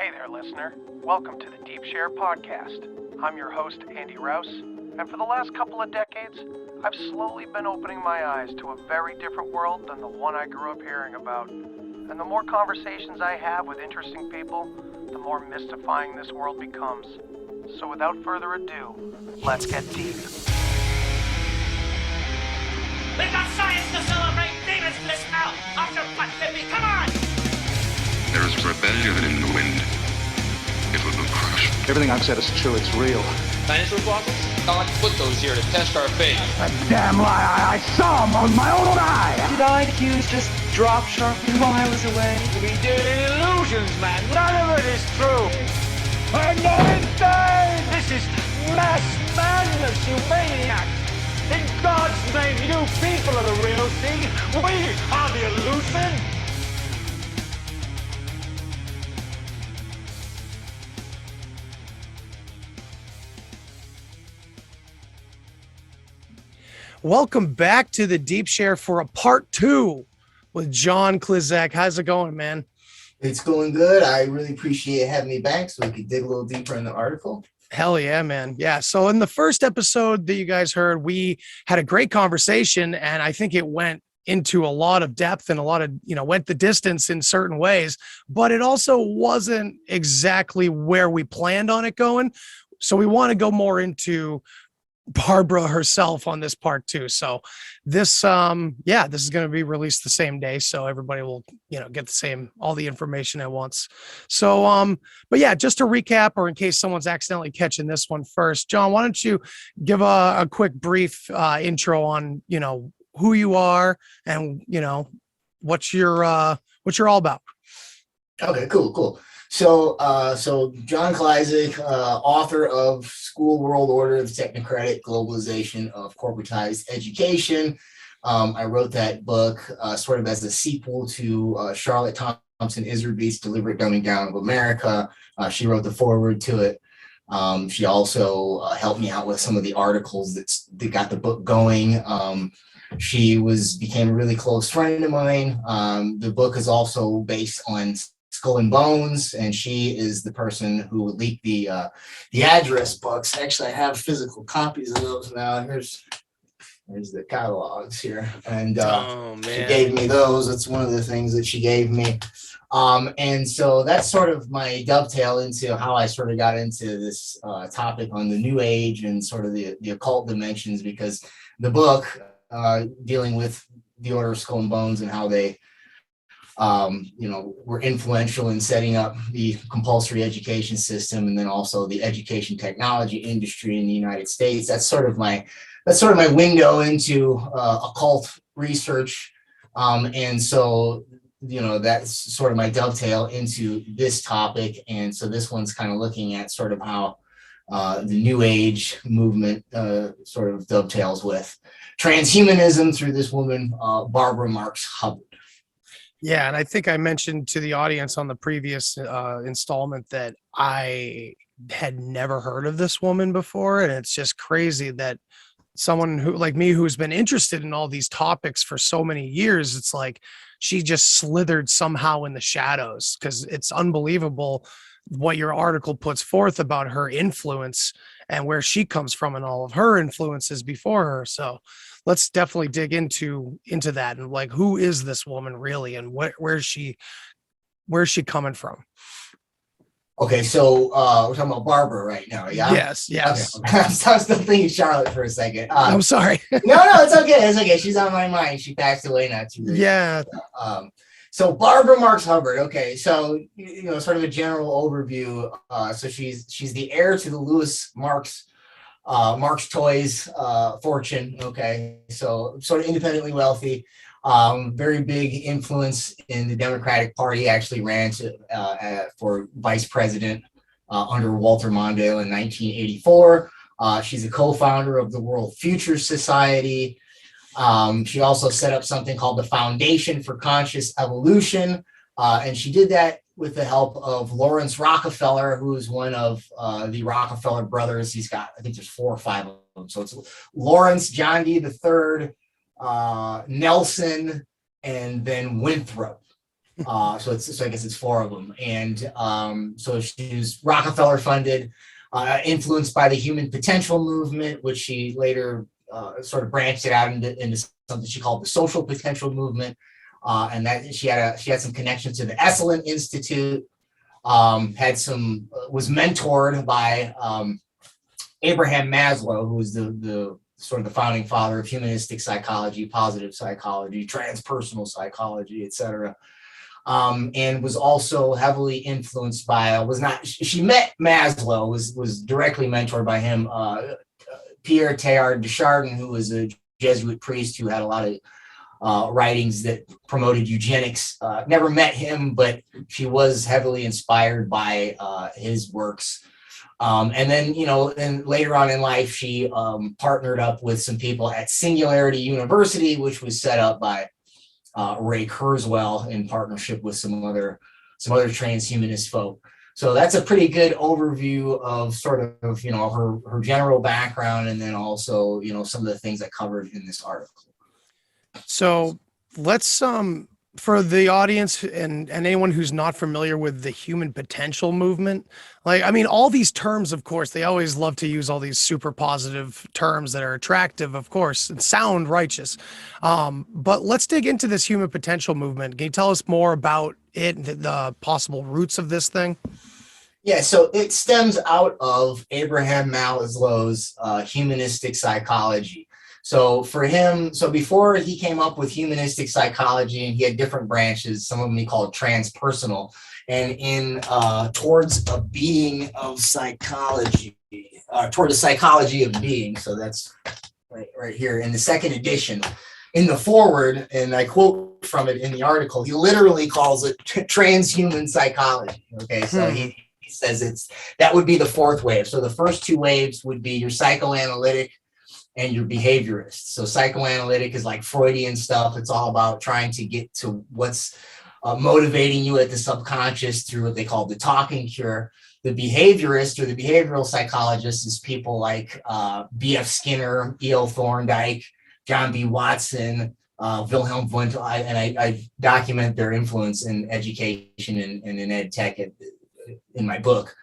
Hey there, listener. Welcome to the Deep Share Podcast. I'm your host, Andy Rouse, and for the last couple of decades, I've slowly been opening my eyes to a very different world than the one I grew up hearing about. And the more conversations I have with interesting people, the more mystifying this world becomes. So without further ado, let's get deep. We've got science to celebrate! Demons bliss out! After what, baby? Come on! There is rebellion in the wind. It will be crushed. Everything I've said is true, it's real. Dinosaur fossils? God put those here to test our faith. A damn lie, I saw them with my own eye! Did IQs just drop sharply while I was away? We did illusions, man! None of it is true! I'm not insane! This is mass madness, you maniacs! In God's name, you people are the real thing! We are the illusion! Welcome back to the Deep Share for a part 2 with John Klyczek. How's it going, man? It's going good. I really appreciate having me back so we could dig a little deeper in the article. Hell yeah, man. Yeah. So in the first episode that you guys heard, we had a great conversation, and I think it went into a lot of depth and a lot of, went the distance in certain ways, but it also wasn't exactly where we planned on it going. So we want to go more into Barbara herself on this part too. So this, this is going to be released the same day. So everybody will, get all the information at once. So, but yeah, just to recap, or in case someone's accidentally catching this one first, John, why don't you give a quick brief intro on, who you are and, what you're all about. Okay, cool. So John Klyczek, author of School World Order, the Technocratic Globalization of Corporatized Education. I wrote that book sort of as a sequel to Charlotte Thompson Iserbyt's Deliberate Dumbing Down of America. She wrote the foreword to it. She also helped me out with some of the articles that got the book going. She became a really close friend of mine. The book is also based on Skull and Bones, and she is the person who leaked the address books. Actually, I have physical copies of those now. Here's the catalogs here, and she gave me those. That's one of the things that she gave me. And so that's sort of my dovetail into how I sort of got into this topic on the New Age and sort of the occult dimensions, because the book dealing with the Order of Skull and Bones and how they were influential in setting up the compulsory education system, and then also the education technology industry in the United States. That's sort of my window into occult research, and so that's sort of my dovetail into this topic. And so this one's kind of looking at sort of how the New Age movement sort of dovetails with transhumanism through this woman, Barbara Marx Hubbard. Yeah, and I think I mentioned to the audience on the previous installment that I had never heard of this woman before, and it's just crazy that someone who, like me, who's been interested in all these topics for so many years, it's like she just slithered somehow in the shadows, because it's unbelievable what your article puts forth about her influence and where she comes from and all of her influences before her. So let's definitely dig into that, and like, who is this woman really, and where's she coming from? Okay, so we're talking about Barbara right now, yeah? Yes. Okay. I was still thinking Charlotte for a second. I'm sorry. No, it's okay. She's on my mind. She passed away not too long. Yeah. So Barbara Marx Hubbard. Okay, so sort of a general overview. So she's the heir to the Louis Marx Toys fortune. Okay, so sort of independently wealthy, very big influence in the Democratic Party. Actually ran for vice president under Walter Mondale in 1984. She's a co-founder of the World Future Society. She also set up something called the Foundation for Conscious Evolution, and she did that with the help of Lawrence Rockefeller, who is one of the Rockefeller brothers. He's got, I think there's 4 or 5 of them. So it's Lawrence, John D. III, Nelson, and then Winthrop. So I guess it's four of them. And so she's Rockefeller funded, influenced by the human potential movement, which she later sort of branched it out into something she called the social potential movement. And that she had some connections to the Esalen Institute, was mentored by Abraham Maslow, who was the sort of the founding father of humanistic psychology, positive psychology, transpersonal psychology, etc. And was also heavily influenced by, she met Maslow, was directly mentored by him, Pierre Teilhard de Chardin, who was a Jesuit priest who had a lot of writings that promoted eugenics. Never met him, but she was heavily inspired by his works. And then, and later on in life, she partnered up with some people at Singularity University, which was set up by Ray Kurzweil in partnership with some other transhumanist folk. So that's a pretty good overview of sort of, her general background, and then also, some of the things I covered in this article. So let's for the audience and anyone who's not familiar with the human potential movement, all these terms, of course, they always love to use all these super positive terms that are attractive, of course, and sound righteous. But let's dig into this human potential movement. Can you tell us more about it and the possible roots of this thing? Yeah, so it stems out of Abraham Maslow's humanistic psychology. So for him, before he came up with humanistic psychology, and he had different branches, some of them he called transpersonal, and in towards a being of psychology, toward the psychology of being. So that's right here in the second edition. In the foreword, and I quote from it in the article, he literally calls it transhuman psychology. Okay, so he says that would be the fourth wave. So the first two waves would be your psychoanalytic and your behaviorist. So psychoanalytic is like Freudian stuff. It's all about trying to get to what's motivating you at the subconscious through what they call the talking cure. The behaviorist or the behavioral psychologist is people like B.F. Skinner, E.L. Thorndike, John B. Watson, Wilhelm Wundt, and I document their influence in education and in ed tech in my book.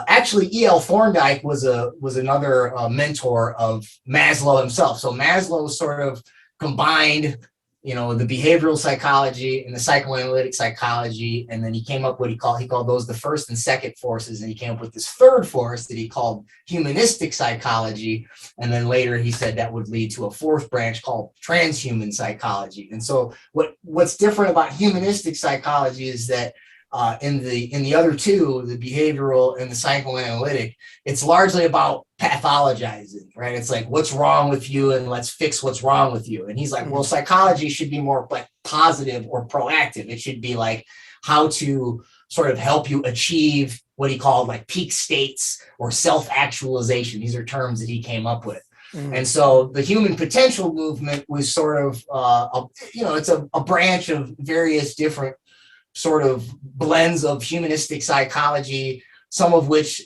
Actually, E.L. Thorndike was another mentor of Maslow himself. So Maslow sort of combined, the behavioral psychology and the psychoanalytic psychology, and then he came up what he called those the first and second forces, and he came up with this third force that he called humanistic psychology, and then later he said that would lead to a fourth branch called transhuman psychology. And so what's different about humanistic psychology is that in the other two, the behavioral and the psychoanalytic, it's largely about pathologizing, right? It's like, what's wrong with you, and let's fix what's wrong with you. And he's like, well, psychology should be more like positive or proactive. It should be like how to sort of help you achieve what he called like peak states or self-actualization. These are terms that he came up with. And so the human potential movement was sort of, it's a branch of various different sort of blends of humanistic psychology, some of which,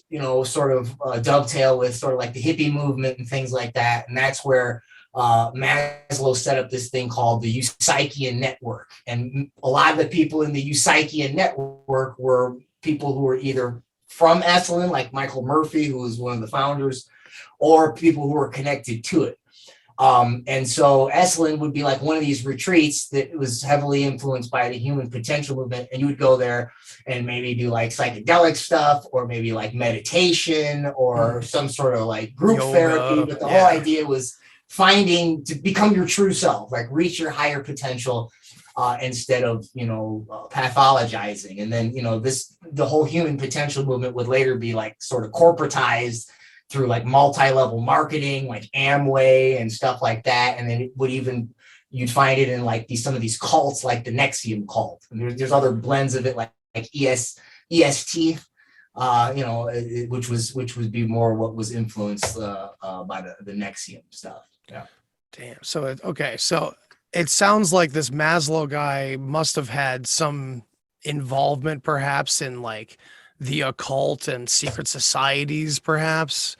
sort of dovetail with sort of like the hippie movement and things like that. And that's where Maslow set up this thing called the Psychian network. And a lot of the people in the Psychian network were people who were either from Esalen, like Michael Murphy, who was one of the founders, or people who were connected to it. And so Esalen would be like one of these retreats that was heavily influenced by the human potential movement. And you would go there and maybe do like psychedelic stuff, or maybe like meditation, or some sort of like group yoga, therapy. But the whole idea was finding to become your true self, like reach your higher potential instead of, pathologizing. And then, the whole human potential movement would later be like sort of corporatized through like multi-level marketing, like Amway and stuff like that. And then it would you'd find it in like some of these cults, like the Nexium cult. And there's other blends of it, like EST, which would be more what was influenced by the Nexium stuff. Yeah. Damn. So, so it sounds like this Maslow guy must have had some involvement perhaps in like the occult and secret societies, perhaps.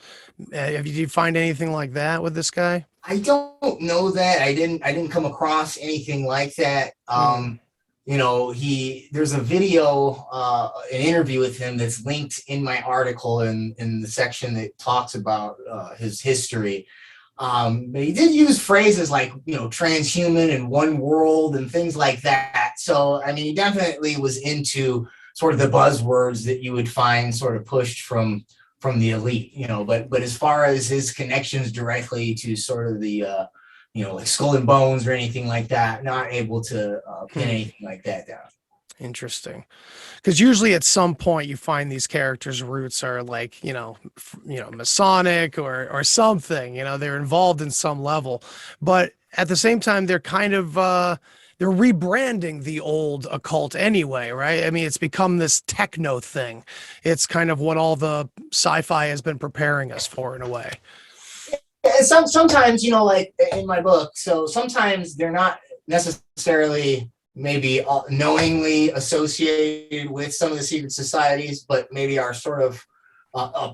Did you find anything like that with this guy? I don't know that. I didn't come across anything like that. there's a video, an interview with him that's linked in my article in the section that talks about his history. But he did use phrases like, transhuman and one world and things like that. So, I mean, he definitely was into sort of the buzzwords that you would find sort of pushed from the elite, but as far as his connections directly to sort of the, like Skull and Bones or anything like that, not able to pin anything like that down. Interesting. Because usually at some point you find these characters' roots are like, Masonic or something, they're involved in some level. But at the same time, they're kind of, they're rebranding the old occult anyway, right? I mean, it's become this techno thing. It's kind of what all the sci-fi has been preparing us for in a way. And sometimes, like in my book, so sometimes they're not necessarily maybe knowingly associated with some of the secret societies, but maybe are sort of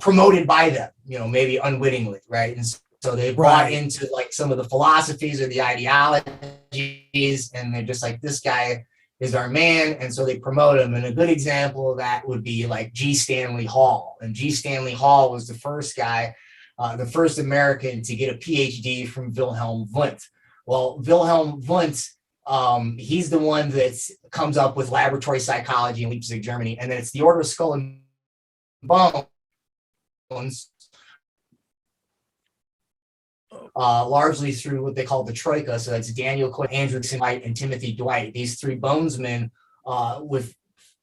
promoted by them, maybe unwittingly, right? And so they brought into like some of the philosophies or the ideologies, and they're just like, this guy is our man, and so they promote him. And a good example of that would be like G. Stanley Hall. And G. Stanley Hall was the first guy, the first American to get a PhD from Wilhelm Wundt. Well, Wilhelm Wundt, he's the one that comes up with laboratory psychology in Leipzig, Germany, and then it's the Order of Skull and Bones, largely through what they call the Troika. So that's Daniel Coit, Andrew White, and Timothy Dwight. These three bonesmen,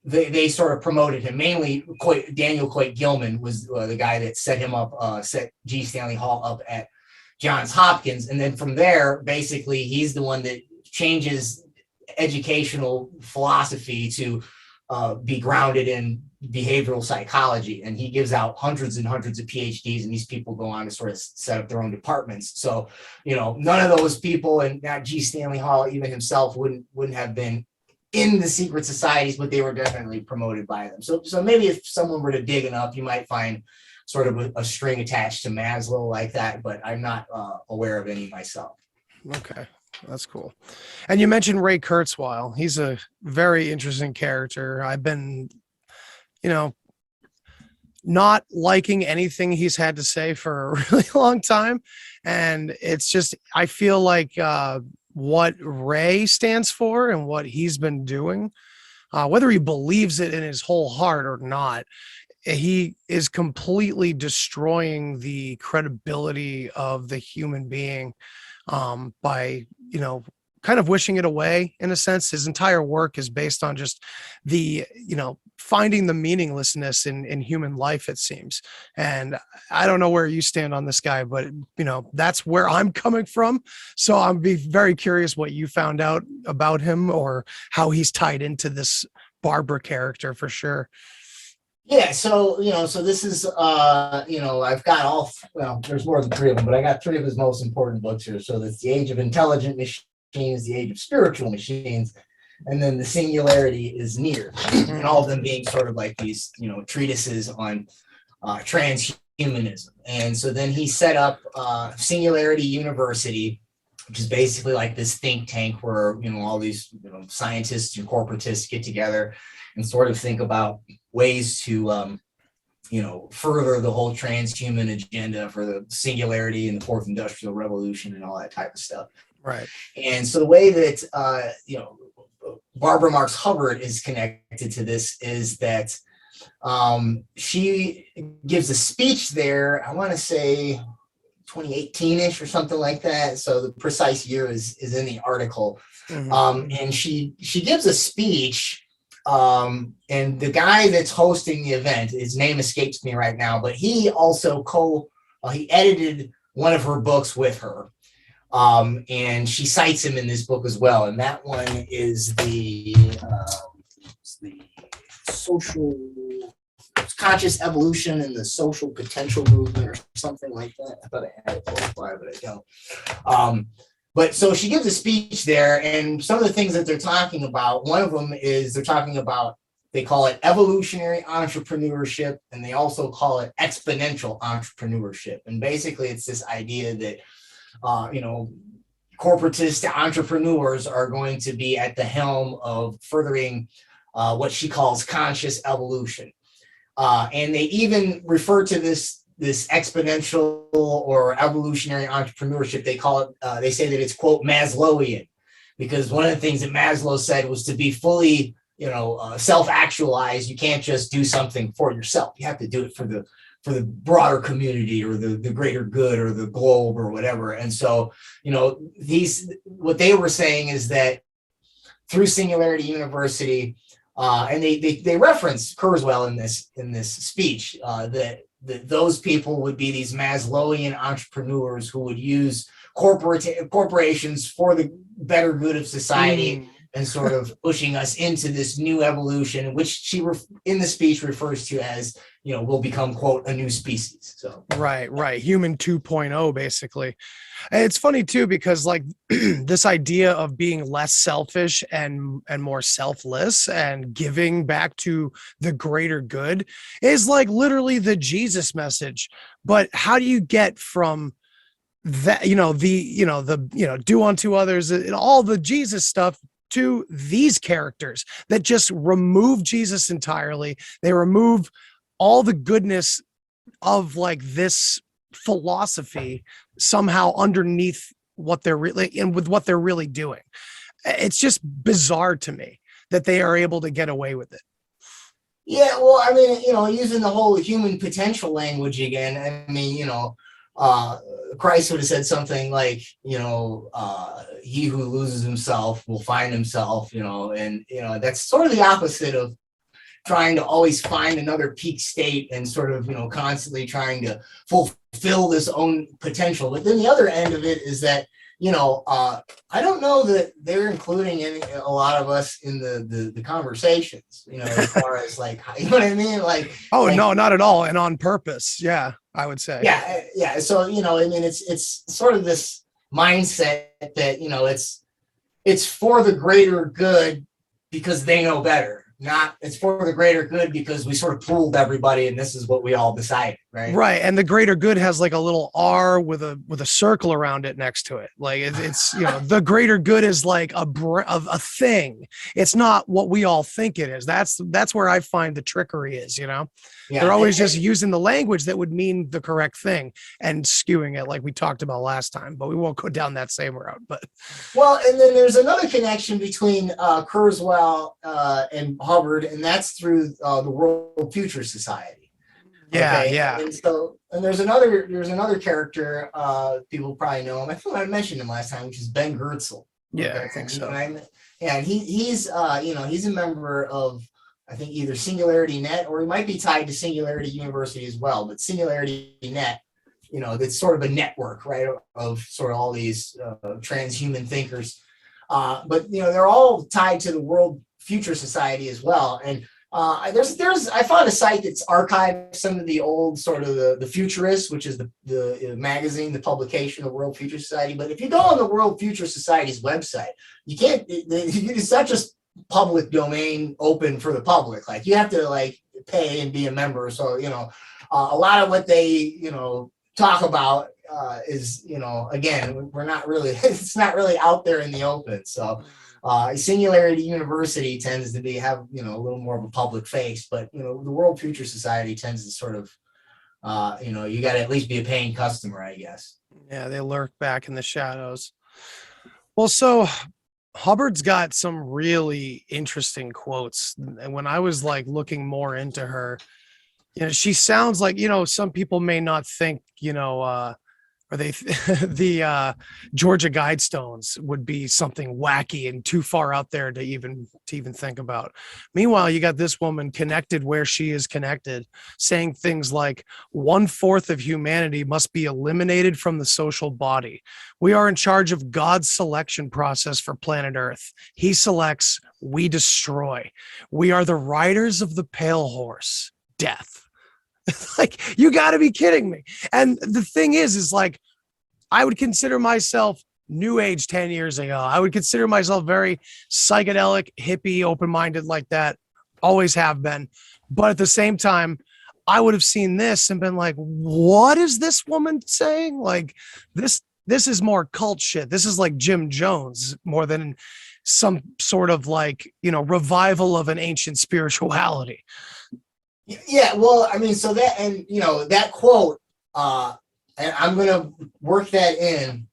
they sort of promoted him. Mainly, Daniel Coit Gilman was the guy that set him up, set G. Stanley Hall up at Johns Hopkins, and then from there, basically, he's the one that changes educational philosophy to be grounded in behavioral psychology. And he gives out hundreds and hundreds of PhDs, and these people go on to sort of set up their own departments. So, none of those people, and not G. Stanley Hall, even himself, wouldn't have been in the secret societies, but they were definitely promoted by them. So maybe if someone were to dig enough, you might find sort of a string attached to Maslow like that, but I'm not aware of any myself. Okay. That's cool. And you mentioned Ray Kurzweil. He's a very interesting character. I've been, not liking anything he's had to say for a really long time. And it's just, I feel like what Ray stands for and what he's been doing, whether he believes it in his whole heart or not, he is completely destroying the credibility of the human being by, kind of wishing it away in a sense. His entire work is based on just the, finding the meaninglessness in human life, it seems. And I don't know where you stand on this guy, but, that's where I'm coming from. So I'm be very curious what you found out about him or how he's tied into this Barbara character for sure. Yeah, so this is I've got there's more than three of them, but I got three of his most important books here. So that's The Age of Intelligent Machines, The Age of Spiritual Machines, and then The Singularity is Near. And all of them being sort of like these treatises on transhumanism. And so then he set up Singularity University, which is basically like this think tank where all these scientists and corporatists get together and sort of think about ways to further the whole transhuman agenda for the singularity and the fourth industrial revolution and all that type of stuff. Right. And so the way that Barbara Marx Hubbard is connected to this is that she gives a speech there, I want to say 2018-ish or something like that. So the precise year is in the article. Mm-hmm. And she gives a speech. And the guy that's hosting the event, his name escapes me right now, but he also he edited one of her books with her. And she cites him in this book as well. And that one is the social conscious evolution and the social potential movement or something like that. I thought I had it qualified, but I don't. But so she gives a speech there, and some of the things that they're talking about, one of them is they're talking about, they call it evolutionary entrepreneurship, and they also call it exponential entrepreneurship. And basically it's this idea that, corporatist entrepreneurs are going to be at the helm of furthering what she calls conscious evolution. And they even refer to this exponential or evolutionary entrepreneurship. They call it, they say that it's, quote, Maslowian, because one of the things that Maslow said was to be fully, self-actualized, you can't just do something for yourself. You have to do it for the broader community or the greater good or the globe or whatever. And so, what they were saying is that through Singularity University, and they reference Kurzweil in this speech, that those people would be these Maslowian entrepreneurs who would use corporations for the better good of society and sort of pushing us into this new evolution, which she in the speech refers to as, we'll become, quote, a new species. So right, human 2.0 basically. And it's funny too, because like this idea of being less selfish and more selfless and giving back to the greater good is like literally the Jesus message. But how do you get from that, do unto others and all the Jesus stuff to these characters that just remove Jesus entirely? They remove all the goodness of like this philosophy somehow underneath what they're really and with what they're really doing. It's just bizarre to me that they are able to get away with it. Yeah, well, I mean, using the whole human potential language again, I mean, Christ would have said something like, he who loses himself will find himself, and, that's sort of the opposite of trying to always find another peak state and sort of, constantly trying to fulfill this own potential. But then the other end of it is that, I don't know that they're including a lot of us in the conversations, as far as like, you know what I mean? No, not at all. And on purpose. Yeah, I would say. Yeah. So, I mean, it's sort of this mindset that, it's for the greater good because they know better. Not it's for the greater good because we sort of pooled everybody and this is what we all decided, right? And the greater good has like a little R with a circle around it next to it. Like it's the greater good is like a thing. It's not what we all think it is. That's where I find the trickery is. They're always just using the language that would mean the correct thing and skewing it like we talked about last time. But we won't go down that same route. But and then there's another connection between Kurzweil and Hubbard, and that's through the World Future Society. Yeah. And there's another character, people probably know him. I think I mentioned him last time, which is Ben Goertzel. Yeah, I think so. And he's a member of, I think, either Singularity Net, or he might be tied to Singularity University as well. But Singularity Net, that's sort of a network, right, of sort of all these transhuman thinkers. But they're all tied to the World Future Society as well. And I found a site that's archived some of the old sort of the Futurists, which is the magazine, the publication of World Future Society. But if you go on the World Future Society's website, you can't. It's not just public domain, open for the public. Like you have to like pay and be a member. So a lot of what they talk about is again, we're not really. It's not really out there in the open. So. Singularity University tends to have a little more of a public face, but the World Future Society tends to sort of you got to at least be a paying customer, I guess. Yeah, they lurk back in the shadows. Well, so Hubbard's got some really interesting quotes, and when I was like looking more into her, she sounds like some people may not think or the Georgia Guidestones would be something wacky and too far out there to even think about. Meanwhile, you got this woman connected where she is connected, saying things like 1/4 of humanity must be eliminated from the social body. We are in charge of God's selection process for planet Earth. He selects, we destroy. We are the riders of the pale horse, death. Like, you got to be kidding me. And the thing is like, I would consider myself new age 10 years ago. I would consider myself very psychedelic, hippie, open-minded like that. Always have been. But at the same time, I would have seen this and been like, what is this woman saying? Like, this this is more cult shit. This is like Jim Jones more than some sort of like, revival of an ancient spirituality. Yeah, well, I mean, so that, and that quote, and I'm going to work that in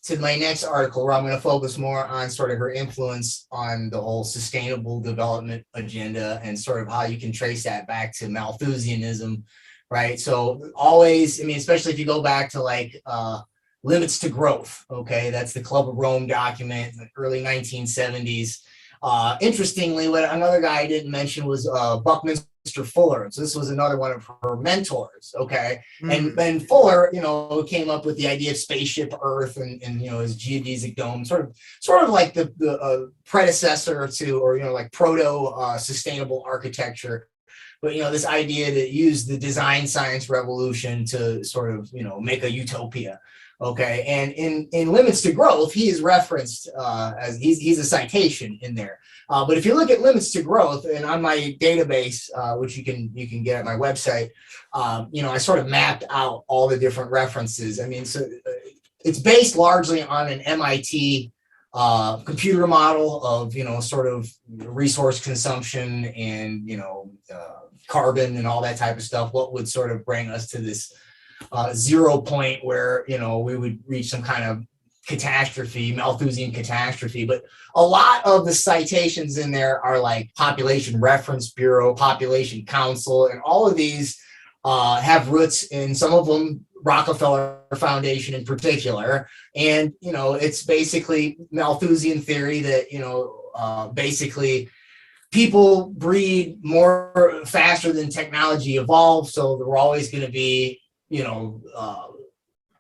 to my next article, where I'm going to focus more on sort of her influence on the whole sustainable development agenda and sort of how you can trace that back to Malthusianism, right? So always, I mean, especially if you go back to like Limits to Growth, okay? That's the Club of Rome document in the early 1970s. Interestingly, what another guy I didn't mention was Buckminster Fuller. So this was another one of her mentors, okay? And Fuller, came up with the idea of spaceship Earth and his geodesic dome, sort of like the predecessor to, or like proto sustainable architecture. But this idea to use the design science revolution to sort of make a utopia. Okay, and in Limits to Growth, he is referenced as he's a citation in there. But if you look at Limits to Growth, and on my database, which you can get at my website, I sort of mapped out all the different references. I mean, so it's based largely on an MIT computer model of sort of resource consumption and carbon and all that type of stuff. What would sort of bring us to this 0 point where we would reach some kind of catastrophe, Malthusian catastrophe. But a lot of the citations in there are like Population Reference Bureau, Population Council, and all of these have roots in, some of them Rockefeller Foundation in particular. And it's basically Malthusian theory that basically people breed more faster than technology evolves, so we're always going to be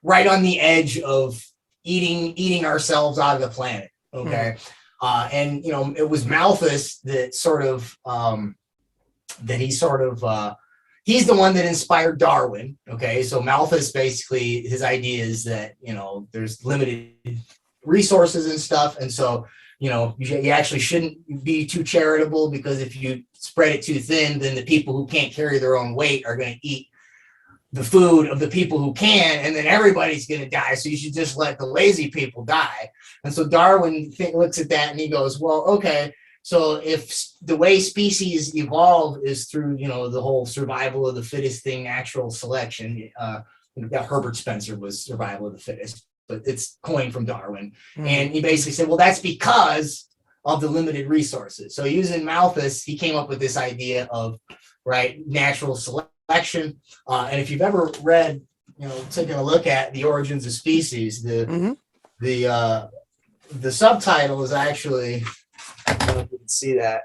right on the edge of eating ourselves out of the planet. Okay. And it was Malthus that sort of he's the one that inspired Darwin. Okay. So Malthus, basically his idea is that there's limited resources and stuff, and so you actually shouldn't be too charitable, because if you spread it too thin, then the people who can't carry their own weight are going to eat the food of the people who can, and then everybody's going to die. So you should just let the lazy people die. And so Darwin looks at that and he goes, well, okay, so if the way species evolve is through, the whole survival of the fittest thing, natural selection, Herbert Spencer was survival of the fittest, but it's coined from Darwin. And he basically said, well, that's because of the limited resources. So using Malthus, he came up with this idea of, natural selection. And if you've ever read, taking a look at The Origins of Species, the subtitle is actually, I don't know if you can see that,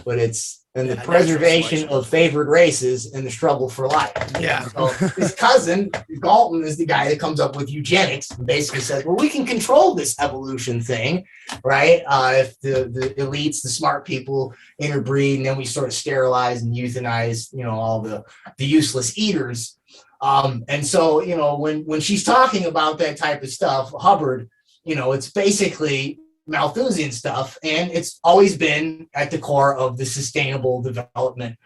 but it's the preservation of favored races and the struggle for life. Yeah. So his cousin Galton is the guy that comes up with eugenics and basically says, well, we can control this evolution thing, right? If the elites, the smart people interbreed, and then we sort of sterilize and euthanize, all the useless eaters. And so, when she's talking about that type of stuff, Hubbard, it's basically Malthusian stuff, and it's always been at the core of the sustainable development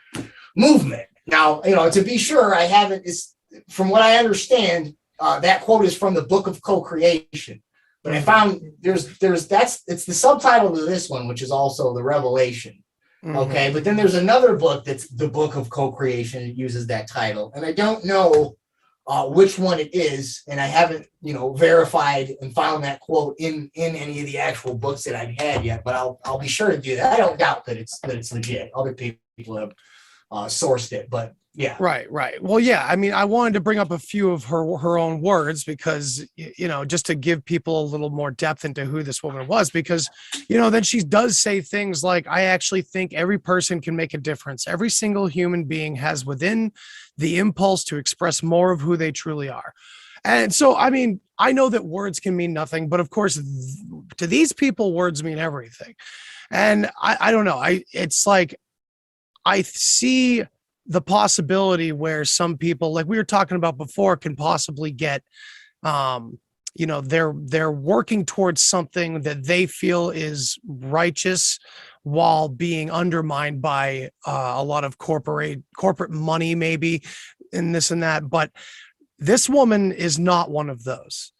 movement. Now, to be sure, I haven't, from what I understand, that quote is from the Book of Co-Creation, but I found it's the subtitle to this one, which is also the Revelation. Okay, but then there's another book that's the Book of Co-Creation. It uses that title, and I don't know which one it is, and I haven't verified and found that quote in any of the actual books that I've had yet, but I'll be sure to do that. I don't doubt that it's legit. Other people have sourced it, but yeah. Right. Well, yeah, I mean, I wanted to bring up a few of her own words because, just to give people a little more depth into who this woman was, because, then she does say things like, I actually think every person can make a difference. Every single human being has within the impulse to express more of who they truly are. And so, I mean, I know that words can mean nothing, but of course, to these people, words mean everything. And I don't know. It's like, I see the possibility where some people, like we were talking about before, can possibly get, they're working towards something that they feel is righteous while being undermined by a lot of corporate money, maybe, and this and that. But this woman is not one of those.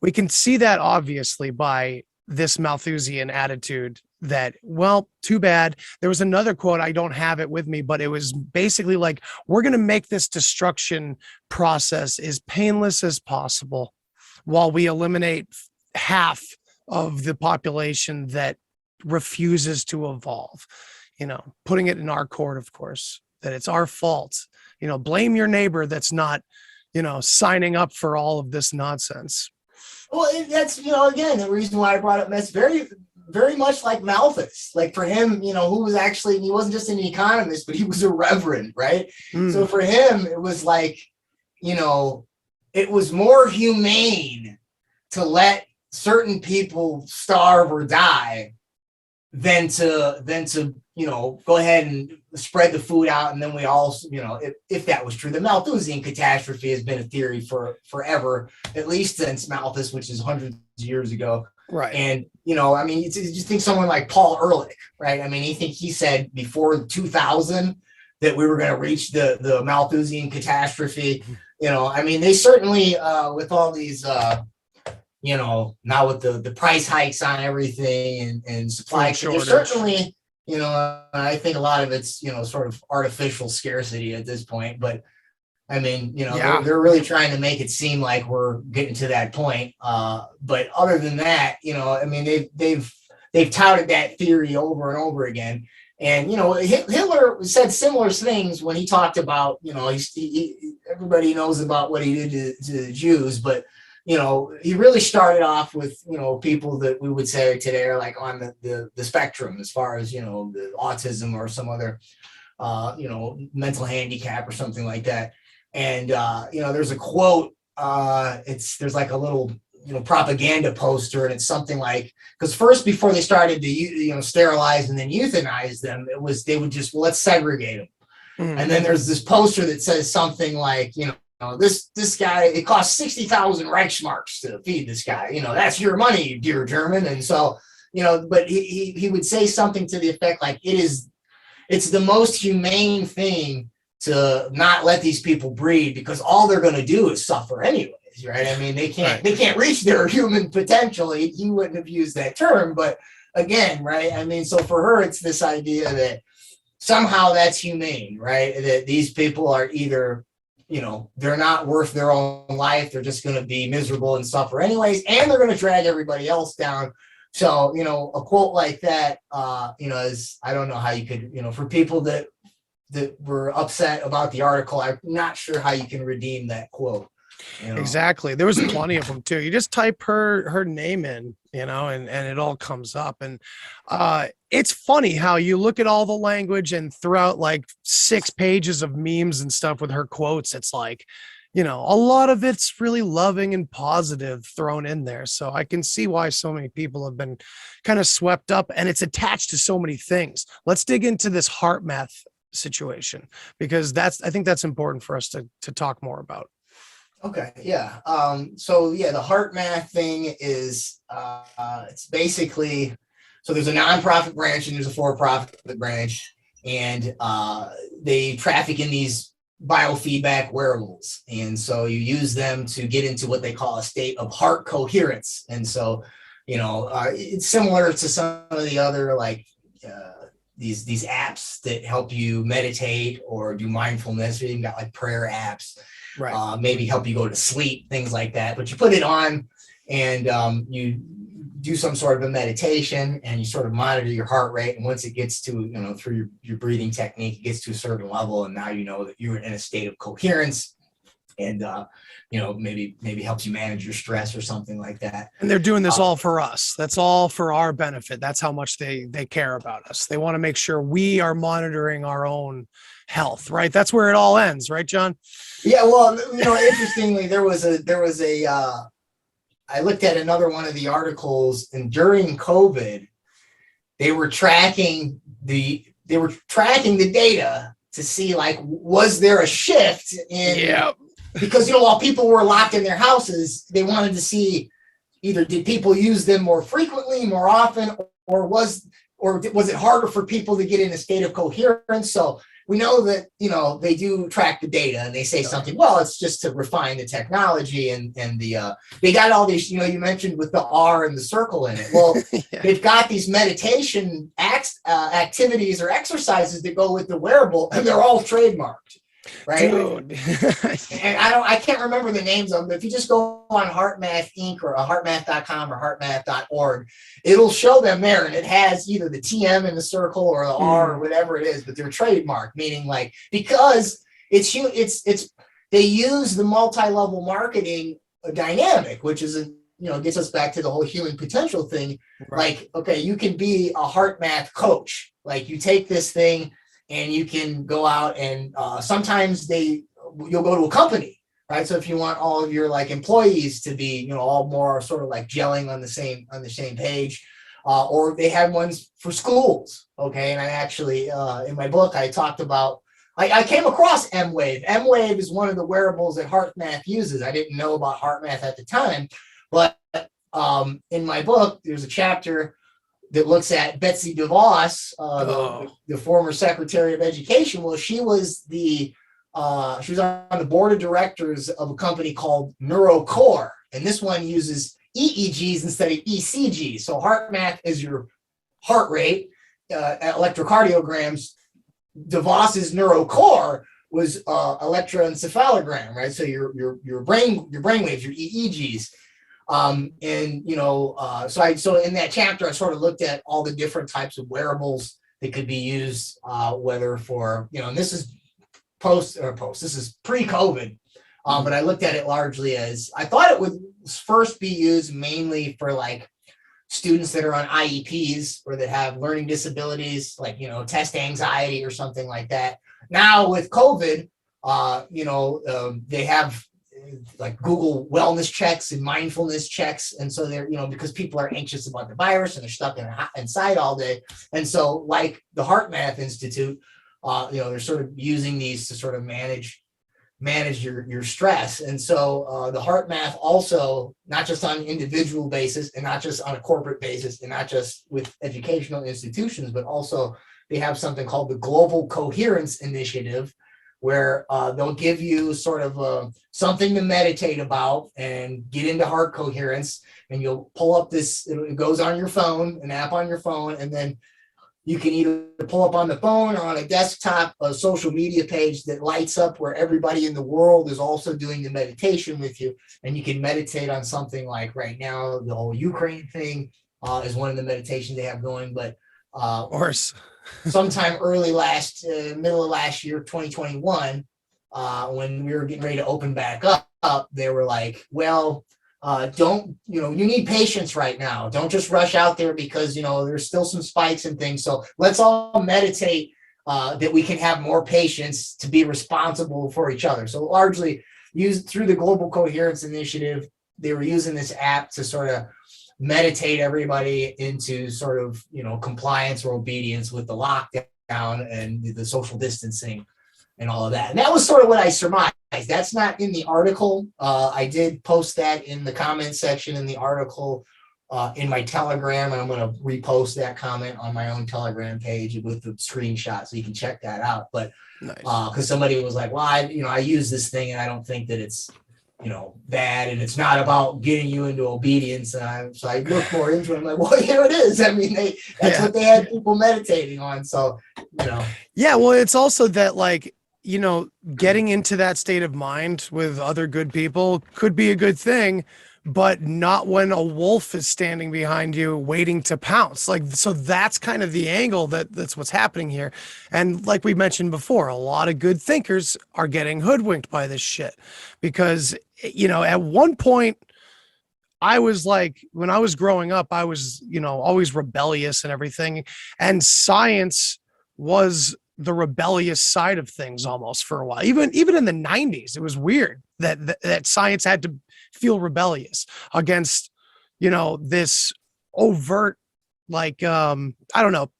we can see that obviously by this Malthusian attitude that, well, too bad. There was another quote, I don't have it with me, but it was basically like, we're going to make this destruction process as painless as possible while we eliminate half of the population that refuses to evolve, putting it in our court, of course, that it's our fault, blame your neighbor that's not, signing up for all of this nonsense. Well, that's, again, the reason why I brought up Metz, very, very much like Malthus. Like for him, who was actually, he wasn't just an economist, but he was a reverend, right? So for him, it was like, it was more humane to let certain people starve or die than to go ahead and spread the food out. And then we all, if that was true, the Malthusian catastrophe has been a theory for forever, at least since Malthus, which is hundreds of years ago. Right. And, you just think someone like Paul Ehrlich, right? I mean, he said before 2000 that we were going to reach the Malthusian catastrophe. They certainly, with all these, now with the price hikes on everything and supply chain, there's certainly, I think a lot of it's, sort of artificial scarcity at this point, but they're really trying to make it seem like we're getting to that point. But other than that, they've touted that theory over and over again. And, Hitler said similar things when he talked about, everybody knows about what he did to the Jews, but he really started off with, people that we would say today are like on the spectrum as far as, the autism or some other, mental handicap or something like that. And, there's a quote, there's like a little, propaganda poster, and it's something like, because first, before they started to, sterilize and then euthanize them, they would just, let's segregate them. And then there's this poster that says something like, this guy, it costs 60,000 Reichsmarks to feed this guy. That's your money, dear German. And so, but he would say something to the effect like, it's the most humane thing to not let these people breed, because all they're going to do is suffer anyways, right? I mean, they can't reach their human potential. He wouldn't have used that term, but again, right? I mean, so for her, it's this idea that somehow that's humane, right? That these people are either, they're not worth their own life. They're just going to be miserable and suffer anyways, and they're going to drag everybody else down. So, a quote like that, is, I don't know how you could, for people that were upset about the article, I'm not sure how you can redeem that quote. Exactly. There was plenty of them too. You just type her name in, and it all comes up. And it's funny how you look at all the language, and throughout like 6 pages of memes and stuff with her quotes, it's like, a lot of it's really loving and positive thrown in there. So I can see why so many people have been kind of swept up, and it's attached to so many things. Let's dig into this HeartMath situation, because I think that's important for us to talk more about. Okay. Yeah. The HeartMath thing is, it's basically, so there's a nonprofit branch and there's a for-profit branch, and they traffic in these biofeedback wearables. And so you use them to get into what they call a state of heart coherence. And so, it's similar to some of the other, like, these apps that help you meditate or do mindfulness. You've got like prayer apps, right? Maybe help you go to sleep, things like that. But you put it on, and you do some sort of a meditation, and you sort of monitor your heart rate. And once it gets to, through your breathing technique, it gets to a certain level, and now you know that you're in a state of coherence, and maybe helps you manage your stress or something like that. And they're doing this all for us. That's all for our benefit. That's how much they care about us. They want to make sure we are monitoring our own health, right? That's where it all ends, right, John? Yeah. Well, interestingly, I looked at another one of the articles, and during COVID, they were tracking the data to see, like, was there a shift in? Yeah. Because, while people were locked in their houses, they wanted to see either did people use them more frequently, more often, or was it harder for people to get in a state of coherence? So we know that, they do track the data and they say something, well, it's just to refine the technology and they got all these, you mentioned with the R and the circle in it. Well, they've got these meditation activities or exercises that go with the wearable, and they're all trademarked. Right. Dude. And I can't remember the names of them, but if you just go on HeartMath Inc. or HeartMath.com or HeartMath.org, it'll show them there, and it has either the TM in the circle or the R or whatever it is, but they're trademarked, meaning like, because it's they use the multi-level marketing dynamic, which is gets us back to the whole human potential thing. Right. Like, okay, you can be a HeartMath coach, like you take this thing and you can go out and sometimes you'll go to a company, right? So if you want all of your like employees to be, all more sort of like gelling on the same page, or they have ones for schools. Okay. And I actually, in my book, I talked about, I came across M-Wave. M-Wave is one of the wearables that HeartMath uses. I didn't know about HeartMath at the time, but in my book, there's a chapter that looks at Betsy DeVos, the former Secretary of Education. Well, she was on the board of directors of a company called NeuroCore, and this one uses EEGs instead of ECGs. So HeartMath is your heart rate, electrocardiograms. DeVos's NeuroCore was electroencephalogram, right? So your brain waves, your EEGs. So in that chapter, I sort of looked at all the different types of wearables that could be used, whether for, and this is this is pre-COVID, but I looked at it largely as, I thought it would first be used mainly for like students that are on IEPs or that have learning disabilities, like, test anxiety or something like that. Now with COVID, they have like Google wellness checks and mindfulness checks. And so they're, because people are anxious about the virus and they're stuck inside all day. And so like the HeartMath Institute, they're sort of using these to sort of manage your stress. And so the HeartMath also, not just on an individual basis and not just on a corporate basis and not just with educational institutions, but also they have something called the Global Coherence Initiative, where they'll give you sort of something to meditate about and get into heart coherence. And you'll pull up it goes on your phone, an app on your phone, and then you can either pull up on the phone or on a desktop a social media page that lights up where everybody in the world is also doing the meditation with you. And you can meditate on something like right now, the whole Ukraine thing is one of the meditations they have going. But of course, sometime middle of last year, 2021, when we were getting ready to open back up, they were like, well, you need patience right now. Don't just rush out there because, there's still some spikes and things. So let's all meditate that we can have more patience to be responsible for each other. So largely used through the Global Coherence Initiative, they were using this app to sort of meditate everybody into sort of, compliance or obedience with the lockdown and the social distancing and all of that. And that was sort of what I surmised. That's not in the article. I did post that in the comment section in the article in my Telegram, and I'm going to repost that comment on my own Telegram page with the screenshot so you can check that out. But because somebody was like, well, I use this thing and I don't think that it's bad, and it's not about getting you into obedience. So I looked more into it. I'm like, well, here it is. I mean, that's what they had people meditating on. So, Yeah, well, it's also that like, getting into that state of mind with other good people could be a good thing, but not when a wolf is standing behind you waiting to pounce. Like, so that's kind of the angle that's what's happening here. And like we mentioned before, a lot of good thinkers are getting hoodwinked by this shit because, at one point I was like, when I was growing up, I was, always rebellious and everything. And science was the rebellious side of things almost for a while. Even in the 90s, it was weird that science had to feel rebellious against, this overt, like, I don't know,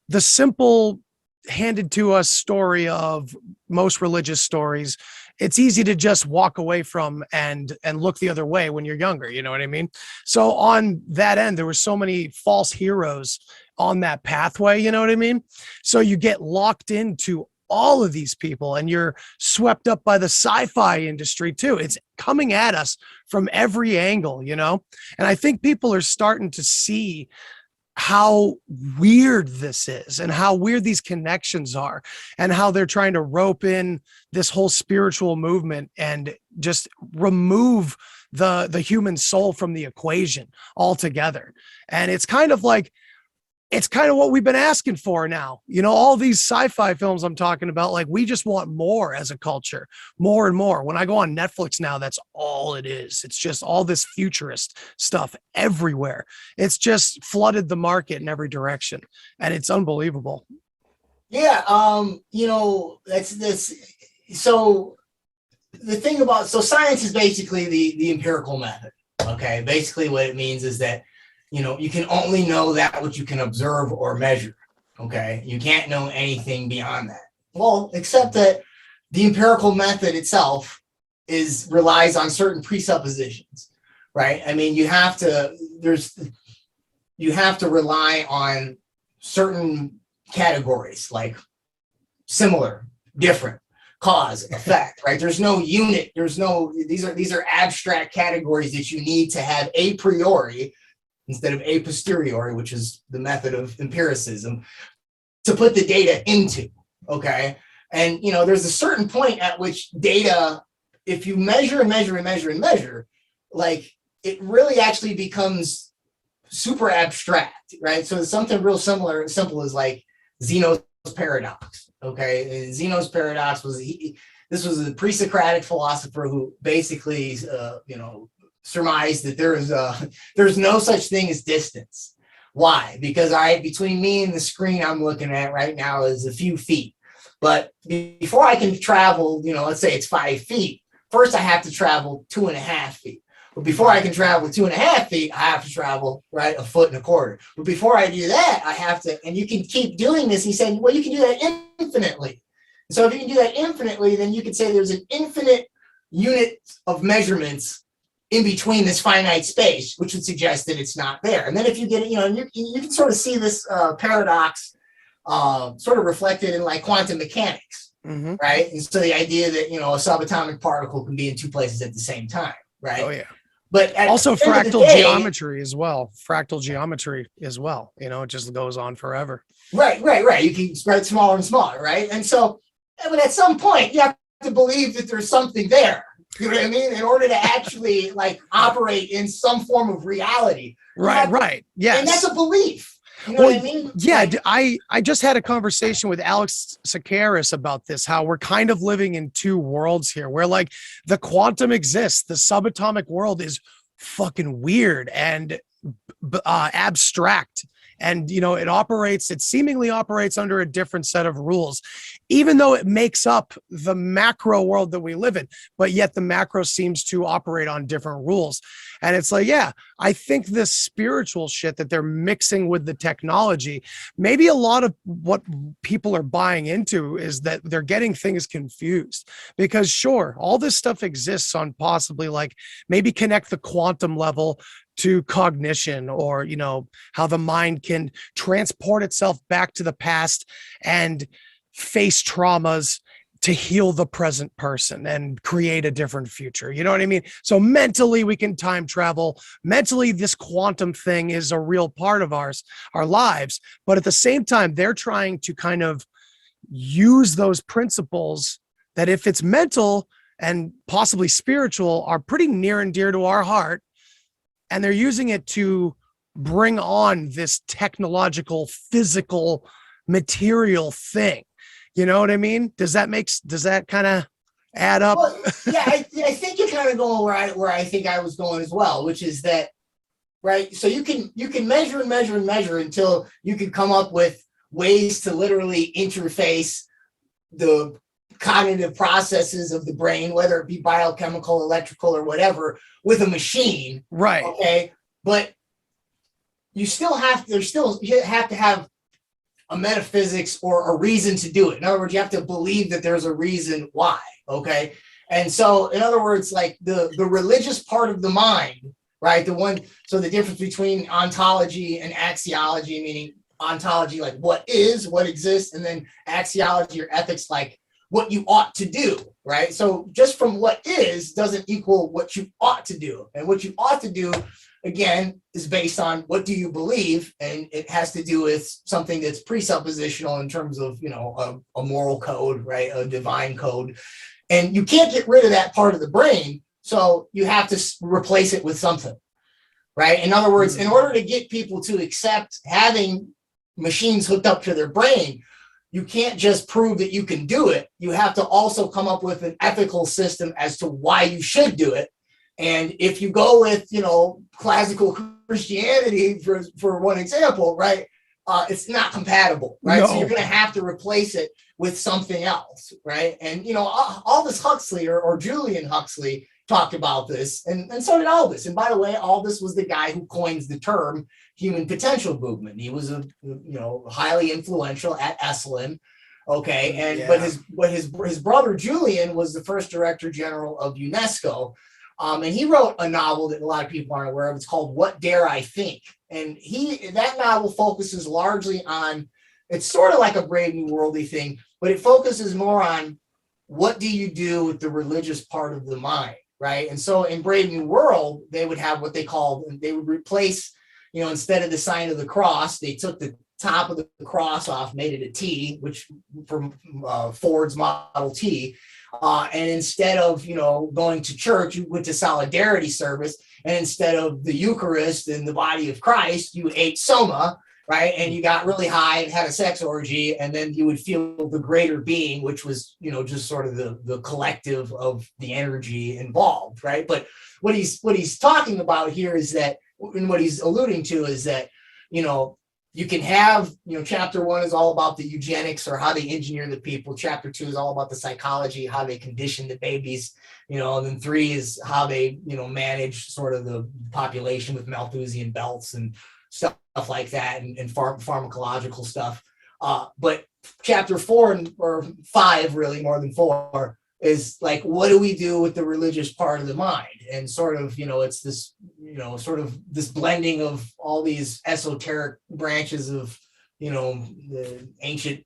the simple handed to us story of most religious stories. It's easy to just walk away from and look the other way when you're younger. You know what I mean? So on that end, there were so many false heroes on that pathway. You know what I mean? So you get locked into all of these people, and you're swept up by the sci-fi industry too. It's coming at us from every angle, and I think people are starting to see how weird this is and how weird these connections are, and how they're trying to rope in this whole spiritual movement and just remove the human soul from the equation altogether. And it's kind of what we've been asking for now. All these sci-fi films I'm talking about, like, we just want more as a culture, more and more. When I go on Netflix now, that's all it is. It's just all this futurist stuff everywhere. It's just flooded the market in every direction, and it's unbelievable. Yeah. That's this. So the thing about, science is basically the empirical method. Okay. Basically what it means is that, you can only know that which you can observe or measure. Okay. You can't know anything beyond that. Well, except that the empirical method itself relies on certain presuppositions, right? I mean, you have to rely on certain categories, like similar, different, cause, effect, right? There's no unit. These are abstract categories that you need to have a priori instead of a posteriori, which is the method of empiricism, to put the data into, okay? And, there's a certain point at which data, if you measure and measure and measure and measure, like, it really actually becomes super abstract, right? So it's something real simple as like Zeno's paradox, okay? And Zeno's paradox was, this was a pre-Socratic philosopher who basically, surmised that there's no such thing as distance. Why? Because between me and the screen I'm looking at right now is a few feet. But before I can travel, let's say it's 5 feet, first I have to travel 2.5 feet. But before I can travel 2.5 feet, I have to travel, right, 1.25 feet. But before I do that, I have to, and you can keep doing this. He said, well, you can do that infinitely. So if you can do that infinitely, then you could say there's an infinite unit of measurements in between this finite space, which would suggest that it's not there. And then if you get, you can sort of see this paradox sort of reflected in like quantum mechanics, right? And so the idea that, a subatomic particle can be in two places at the same time, right? Oh, yeah. But also fractal geometry as well. Fractal geometry as well. It just goes on forever. Right. You can spread smaller and smaller, right? And so, but at some point, you have to believe that there's something there. You know what I mean? In order to actually like operate in some form of reality. Right. Yes. And that's a belief. You know what I mean? Yeah. I just had a conversation with Alex Sakaris about this, how we're kind of living in two worlds here, where like the quantum exists. The subatomic world is fucking weird and abstract. And, it seemingly operates under a different set of rules, even though it makes up the macro world that we live in, but yet the macro seems to operate on different rules. And it's like, yeah, I think this spiritual shit that they're mixing with the technology, maybe a lot of what people are buying into is that they're getting things confused, because sure, all this stuff exists on possibly like maybe connect the quantum level to cognition, or, how the mind can transport itself back to the past and face traumas to heal the present person and create a different future. You know what I mean? So mentally we can time travel. Mentally, this quantum thing is a real part of our lives. But at the same time, they're trying to kind of use those principles that, if it's mental and possibly spiritual, are pretty near and dear to our heart. And they're using it to bring on this technological, physical, material thing. You know what I mean? Does that kind of add up? Well, yeah, I think you're kind of going where I think I was going as well, which is that, right? So you can measure and measure and measure until you can come up with ways to literally interface the cognitive processes of the brain, whether it be biochemical, electrical, or whatever, with a machine. Right. Okay. But you have to have a metaphysics or a reason to do it. In other words, you have to believe that there's a reason why. Okay. And so, in other words, like the religious part of the mind, right? So the difference between ontology and axiology, meaning ontology, like what is, what exists, and then axiology or ethics, like what you ought to do, right? So just from what is doesn't equal what you ought to do. And what you ought to do, again, is based on what do you believe, and it has to do with something that's presuppositional in terms of, you know, a moral code, right? A divine code. And you can't get rid of that part of the brain, so you have to replace it with something, right? In other words, in order to get people to accept having machines hooked up to their brain, you can't just prove that you can do it. You have to also come up with an ethical system as to why you should do it. And if you go with, you know, classical Christianity, for one example, right, it's not compatible, right? No. So you're going to have to replace it with something else, right? And, you know, Aldous Huxley or Julian Huxley talked about this, and so did Aldous. And by the way, Aldous was the guy who coins the term human potential movement. He was highly influential at Esalen. Okay. And but his brother Julian was the first director general of UNESCO. And he wrote a novel that a lot of people aren't aware of. It's called What Dare I Think? And that novel focuses largely on, it's sort of like a Brave New Worldy thing, but it focuses more on what do you do with the religious part of the mind, right? And so in Brave New World, they would have what they would replace, you know, instead of the sign of the cross, they took the top of the cross off, made it a T, which from Ford's Model T. And instead of, you know, going to church, you went to solidarity service. And instead of the Eucharist and the body of Christ, you ate soma, right? And you got really high and had a sex orgy. And then you would feel the greater being, which was, you know, just sort of the collective of the energy involved, right? But what he's talking about here is that, and what he's alluding to is that, you know, you can have, you know, chapter 1 is all about the eugenics or how they engineer the people. Chapter 2 is all about the psychology, how they condition the babies, you know, and then 3 is how they, you know, manage sort of the population with Malthusian belts and stuff like that, and pharmacological stuff. But chapter 4 or 5, really more than 4, is like, what do we do with the religious part of the mind? And sort of, you know, it's this, you know, sort of this blending of all these esoteric branches of, you know, the ancient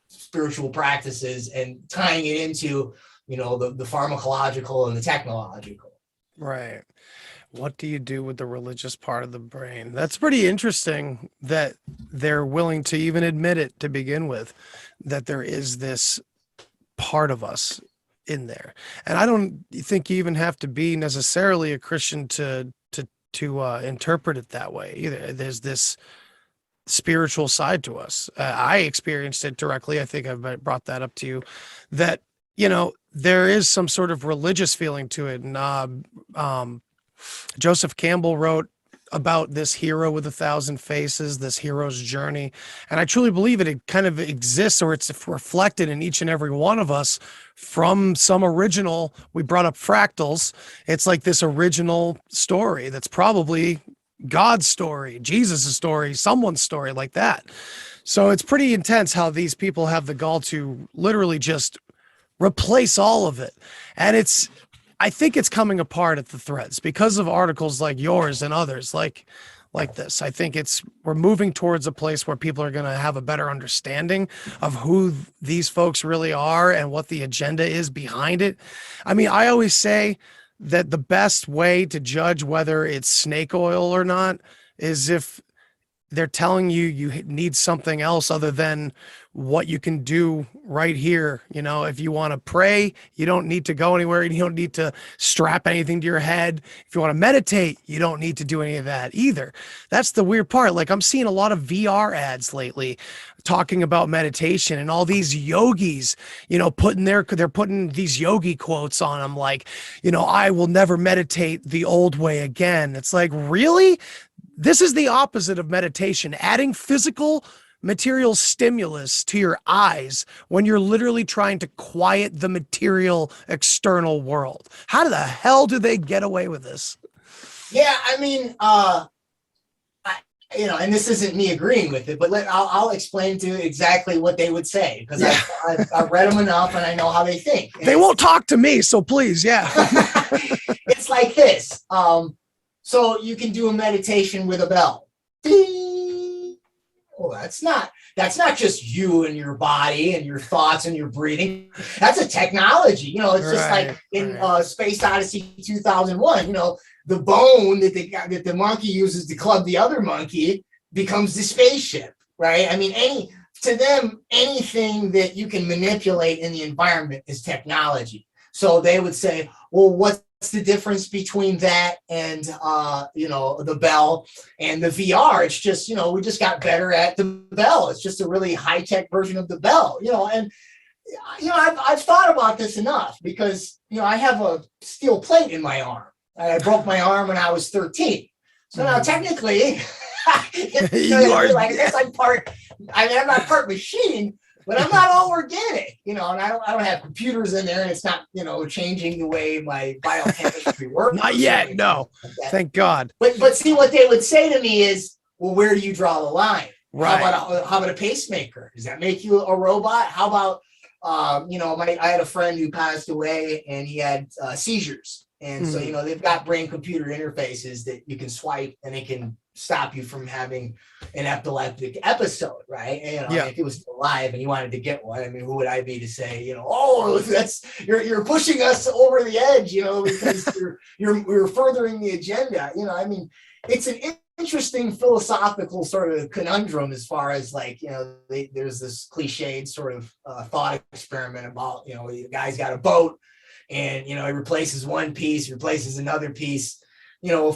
spiritual practices and tying it into, you know, the pharmacological and the technological. Right. What do you do with the religious part of the brain? That's pretty interesting that they're willing to even admit it to begin with, that there is this part of us in there. And I don't think you even have to be necessarily a Christian to interpret it that way either. There's this spiritual side to us. I experienced it directly. I think I've brought that up to you, that, you know, there is some sort of religious feeling to it. And Joseph Campbell wrote about this hero with 1,000 faces, this hero's journey. And I truly believe it kind of exists, or it's reflected in each and every one of us from some original, we brought up fractals. It's like this original story that's probably God's story, Jesus' story, someone's story like that. So it's pretty intense how these people have the gall to literally just replace all of it. And I think it's coming apart at the threads because of articles like yours and others like this. I think we're moving towards a place where people are going to have a better understanding of who these folks really are and what the agenda is behind it. I mean, I always say that the best way to judge whether it's snake oil or not is if they're telling you need something else other than what you can do right here. You know, if you want to pray, you don't need to go anywhere. You don't need to strap anything to your head. If you want to meditate, you don't need to do any of that either. That's the weird part. Like, I'm seeing a lot of VR ads lately talking about meditation, and all these yogis, you know, they're putting these yogi quotes on them. Like, you know, I will never meditate the old way again. It's like, really? This is the opposite of meditation, adding physical material stimulus to your eyes when you're literally trying to quiet the material external world. How the hell do they get away with this? Yeah, I mean, and this isn't me agreeing with it, but I'll explain to you exactly what they would say, because I've read them enough and I know how they think. And they won't talk to me, so please, yeah. It's like this. So you can do a meditation with a bell. Ding! oh, that's not just you and your body and your thoughts and your breathing. That's a technology. It's just like in Space Odyssey 2001, the bone that the monkey uses to club the other monkey becomes the spaceship, right? I mean, to them, anything that you can manipulate in the environment is technology. So they would say, well, what's the difference between that and the Bell and the VR? It's just, we just got better at the Bell. It's just a really high-tech version of the Bell, and I've thought about this enough because I have a steel plate in my arm. I broke my arm when I was 13. So now technically I guess I'm not part machine, but I'm not all organic, and I don't have computers in there, and it's not, changing the way my biochemistry works. Not yet, no. Like thank God. But see, what they would say to me is, well, where do you draw the line? Right. How about a pacemaker? Does that make you a robot? How about, I had a friend who passed away and he had seizures. And so, they've got brain-computer interfaces that you can swipe and it can stop you from having an epileptic episode, right? And, if he was still alive and he wanted to get one, I mean, who would I be to say, you're pushing us over the edge, because you're furthering the agenda. I mean, it's an interesting philosophical sort of conundrum as far as there's this cliched sort of thought experiment about, the guy's got a boat. And, he replaces one piece, replaces another piece,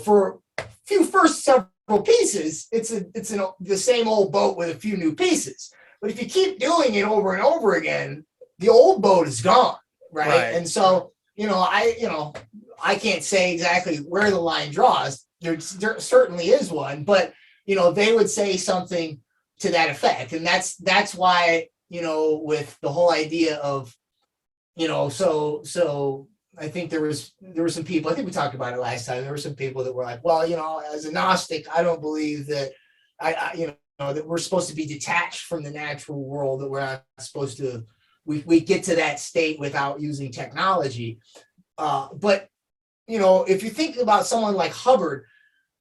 for a few first several pieces, it's the same old boat with a few new pieces. But if you keep doing it over and over again, the old boat is gone. Right. And so, I can't say exactly where the line draws. There certainly is one, but, they would say something to that effect. And that's why, with the whole idea of, so I think there were some people, I think we talked about it last time. There were some people that were like, well, as a Gnostic, I don't believe that that we're supposed to be detached from the natural world, that we're not supposed to, we get to that state without using technology. But, if you think about someone like Hubbard,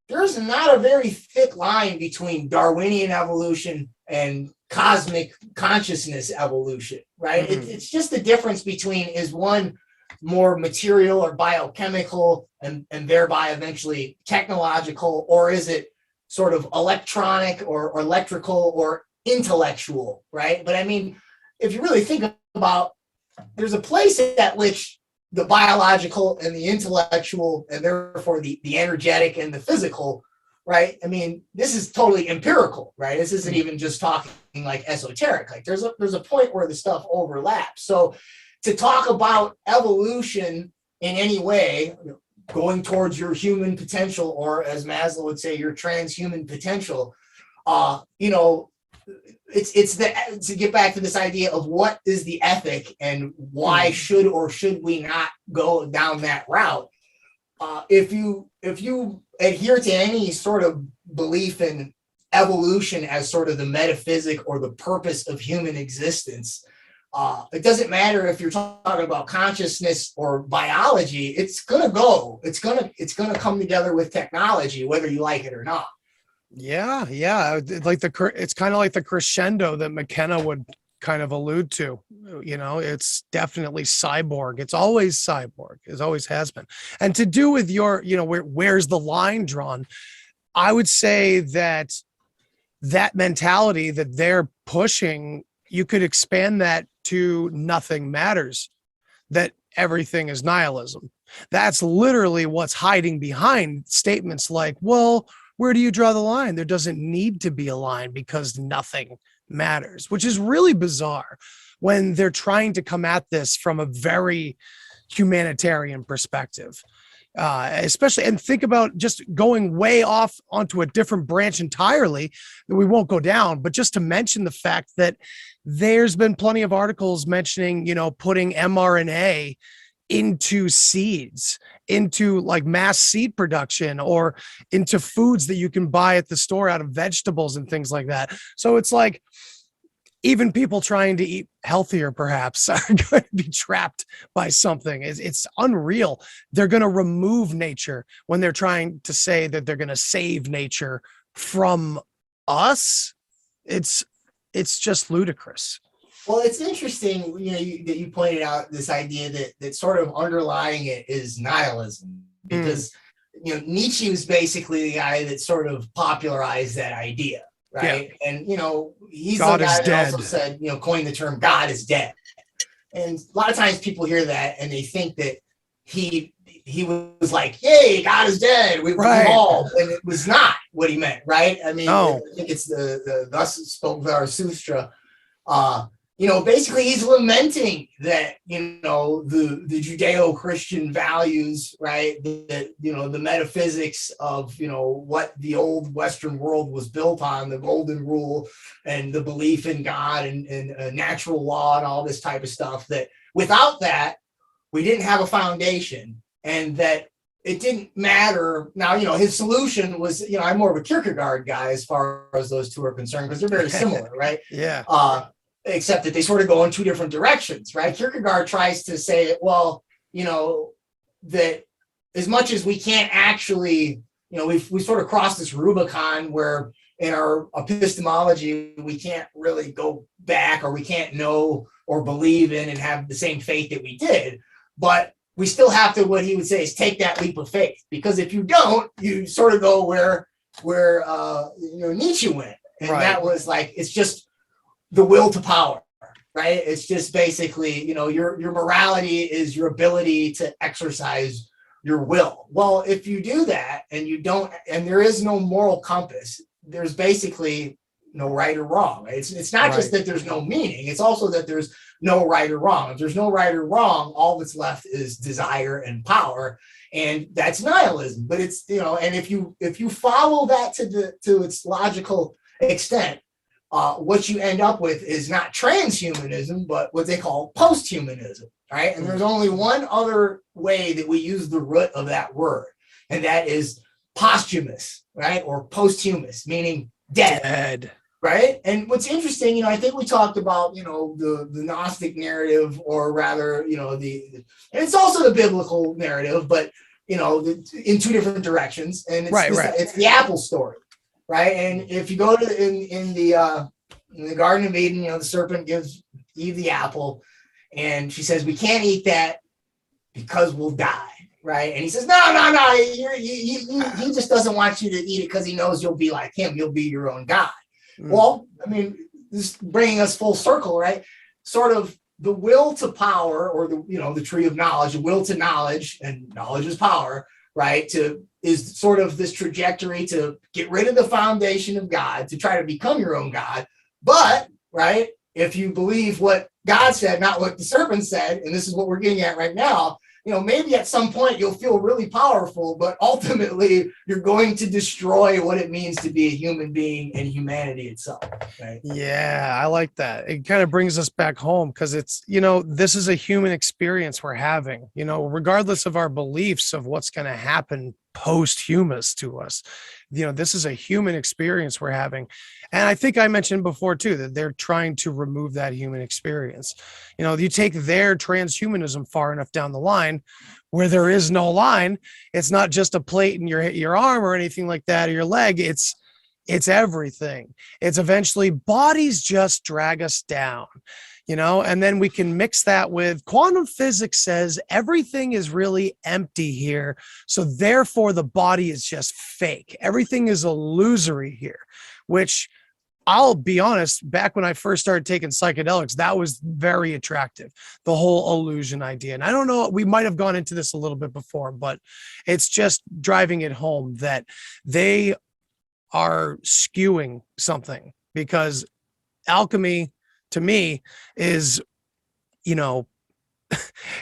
there's not a very thick line between Darwinian evolution and cosmic consciousness evolution, right? Mm-hmm. It's just the difference between, is one more material or biochemical and thereby eventually technological, or is it sort of electronic or electrical or intellectual, right? But I mean, if you really think about, there's a place at which the biological and the intellectual, and therefore the energetic and the physical, right? I mean, this is totally empirical, right? This isn't even just talking like esoteric. Like there's a point where the stuff overlaps. So to talk about evolution in any way, going towards your human potential, or as Maslow would say, your transhuman potential, it's to get back to this idea of what is the ethic and why should or should we not go down that route. If you adhere to any sort of belief in evolution as sort of the metaphysic or the purpose of human existence, it doesn't matter if you're talking about consciousness or biology. It's gonna come together with technology, whether you like it or not. Yeah. It's kind of like the crescendo that McKenna would kind of allude to. It's definitely cyborg. It's always cyborg. It always has been. And to do with your, where's the line drawn? I would say that mentality that they're pushing, you could expand that to nothing matters, that everything is nihilism. That's literally what's hiding behind statements like, well, where do you draw the line? There doesn't need to be a line because nothing matters, which is really bizarre when they're trying to come at this from a very humanitarian perspective. Especially, and think about just going way off onto a different branch entirely that we won't go down, but just to mention the fact that there's been plenty of articles mentioning, putting mRNA into seeds, into like mass seed production, or into foods that you can buy at the store out of vegetables and things like that. So it's like, even people trying to eat healthier perhaps are going to be trapped by something. It's unreal. They're going to remove nature when they're trying to say that they're going to save nature from us. it's just ludicrous. Well, it's interesting, that you pointed out this idea that sort of underlying it is nihilism, because Nietzsche was basically the guy that sort of popularized that idea, right? Yeah. And he's God the guy that also said, coined the term "God is dead." And a lot of times people hear that and they think that he was like, "Hey, God is dead. We evolved," and it was not what he meant, right? I mean, I think it's the Thus Spoke Zarathustra. Basically he's lamenting that, the Judeo-Christian values, right? That, the metaphysics of, what the old Western world was built on, the golden rule and the belief in God and natural law and all this type of stuff, that without that, we didn't have a foundation, and that it didn't matter. Now, his solution was, I'm more of a Kierkegaard guy as far as those two are concerned, because they're very similar, right? Yeah. Except that they sort of go in two different directions, right? Kierkegaard tries to say, well, that as much as we can't actually, we sort of crossed this Rubicon where in our epistemology, we can't really go back, or we can't know or believe in and have the same faith that we did. But we still have to, what he would say is, take that leap of faith, because if you don't, you sort of go where Nietzsche went. And that was like, it's just the will to power, right? It's just basically, your morality is your ability to exercise your will. Well, if you do that and you don't, and there is no moral compass, there's basically no right or wrong. It's not just that there's no meaning, it's also that there's no right or wrong. If there's no right or wrong, all that's left is desire and power, and that's nihilism. But it's, and if you follow that to its logical extent, what you end up with is not transhumanism, but what they call posthumanism, right? And there's only one other way that we use the root of that word, and that is posthumous, right? Or posthumous, meaning dead. Right? And what's interesting, I think we talked about, the Gnostic narrative, or rather, and it's also the biblical narrative, but, in two different directions. And it's the apple story. Right. And if you go to in the Garden of Eden, the serpent gives Eve the apple, and she says, "We can't eat that because we'll die." Right. And he says, no, he just doesn't want you to eat it because he knows you'll be like him. You'll be your own God. Well, I mean, this is bringing us full circle, right? Sort of the will to power, or the tree of knowledge, the will to knowledge, and knowledge is power, right? Is sort of this trajectory to get rid of the foundation of God, to try to become your own God. But, right, if you believe what God said, not what the serpent said, and this is what we're getting at right now, maybe at some point you'll feel really powerful, but ultimately you're going to destroy what it means to be a human being and humanity itself. Right? Yeah, I like that. It kind of brings us back home, because it's, this is a human experience we're having, regardless of our beliefs of what's going to happen posthumous to us. This is a human experience we're having. And I think I mentioned before too, that they're trying to remove that human experience. You take their transhumanism far enough down the line where there is no line. It's not just a plate in your arm or anything like that, or your leg. It's everything. It's eventually bodies just drag us down. And then we can mix that with quantum physics says everything is really empty here. So therefore the body is just fake. Everything is illusory here, which I'll be honest, back when I first started taking psychedelics, that was very attractive. The whole illusion idea. And I don't know, we might've gone into this a little bit before, but it's just driving it home that they are skewing something, because alchemy, to me, is,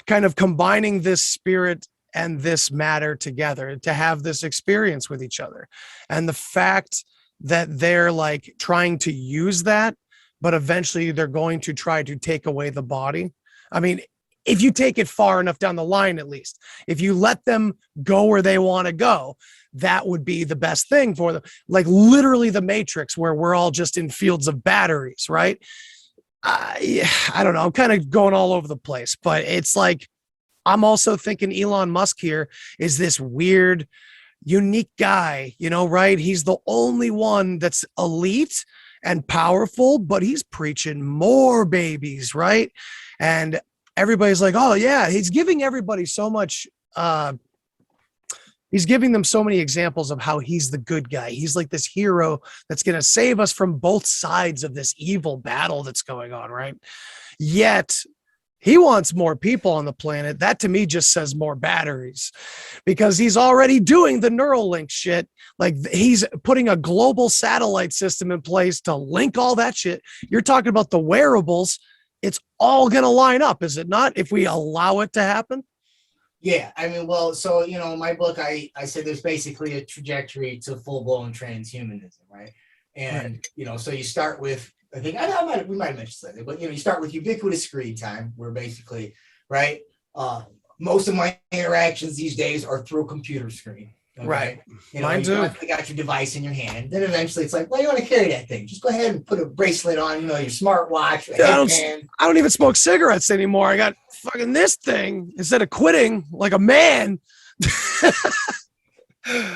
kind of combining this spirit and this matter together to have this experience with each other. And the fact that they're like trying to use that, but eventually they're going to try to take away the body. I mean, if you take it far enough down the line, at least, if you let them go where they want to go, that would be the best thing for them. Like literally the Matrix, where we're all just in fields of batteries, right? I don't know. I'm kind of going all over the place, but it's like, I'm also thinking Elon Musk here is this weird, unique guy, right? He's the only one that's elite and powerful, but he's preaching more babies, right? And everybody's like, oh yeah, he's giving everybody so much, he's giving them so many examples of how he's the good guy. He's like this hero that's going to save us from both sides of this evil battle that's going on, right? Yet he wants more people on the planet. That to me just says more batteries, because he's already doing the Neuralink shit. Like he's putting a global satellite system in place to link all that shit. You're talking about the wearables. It's all going to line up, is it not? If we allow it to happen. Yeah, I mean, well, so, you know, in my book, I said there's basically a trajectory to full-blown transhumanism, right? And, you know, so you start with, I think, we might have mentioned something, but, you know, you start with ubiquitous screen time, where basically, right, most of my interactions these days are through a computer screen. Okay? Right. You know, you got your device in your hand. Then eventually it's like, well, you want to carry that thing. Just go ahead and put a bracelet on, you know, your smartwatch. I don't even smoke cigarettes anymore. I got fucking this thing instead of quitting like a man.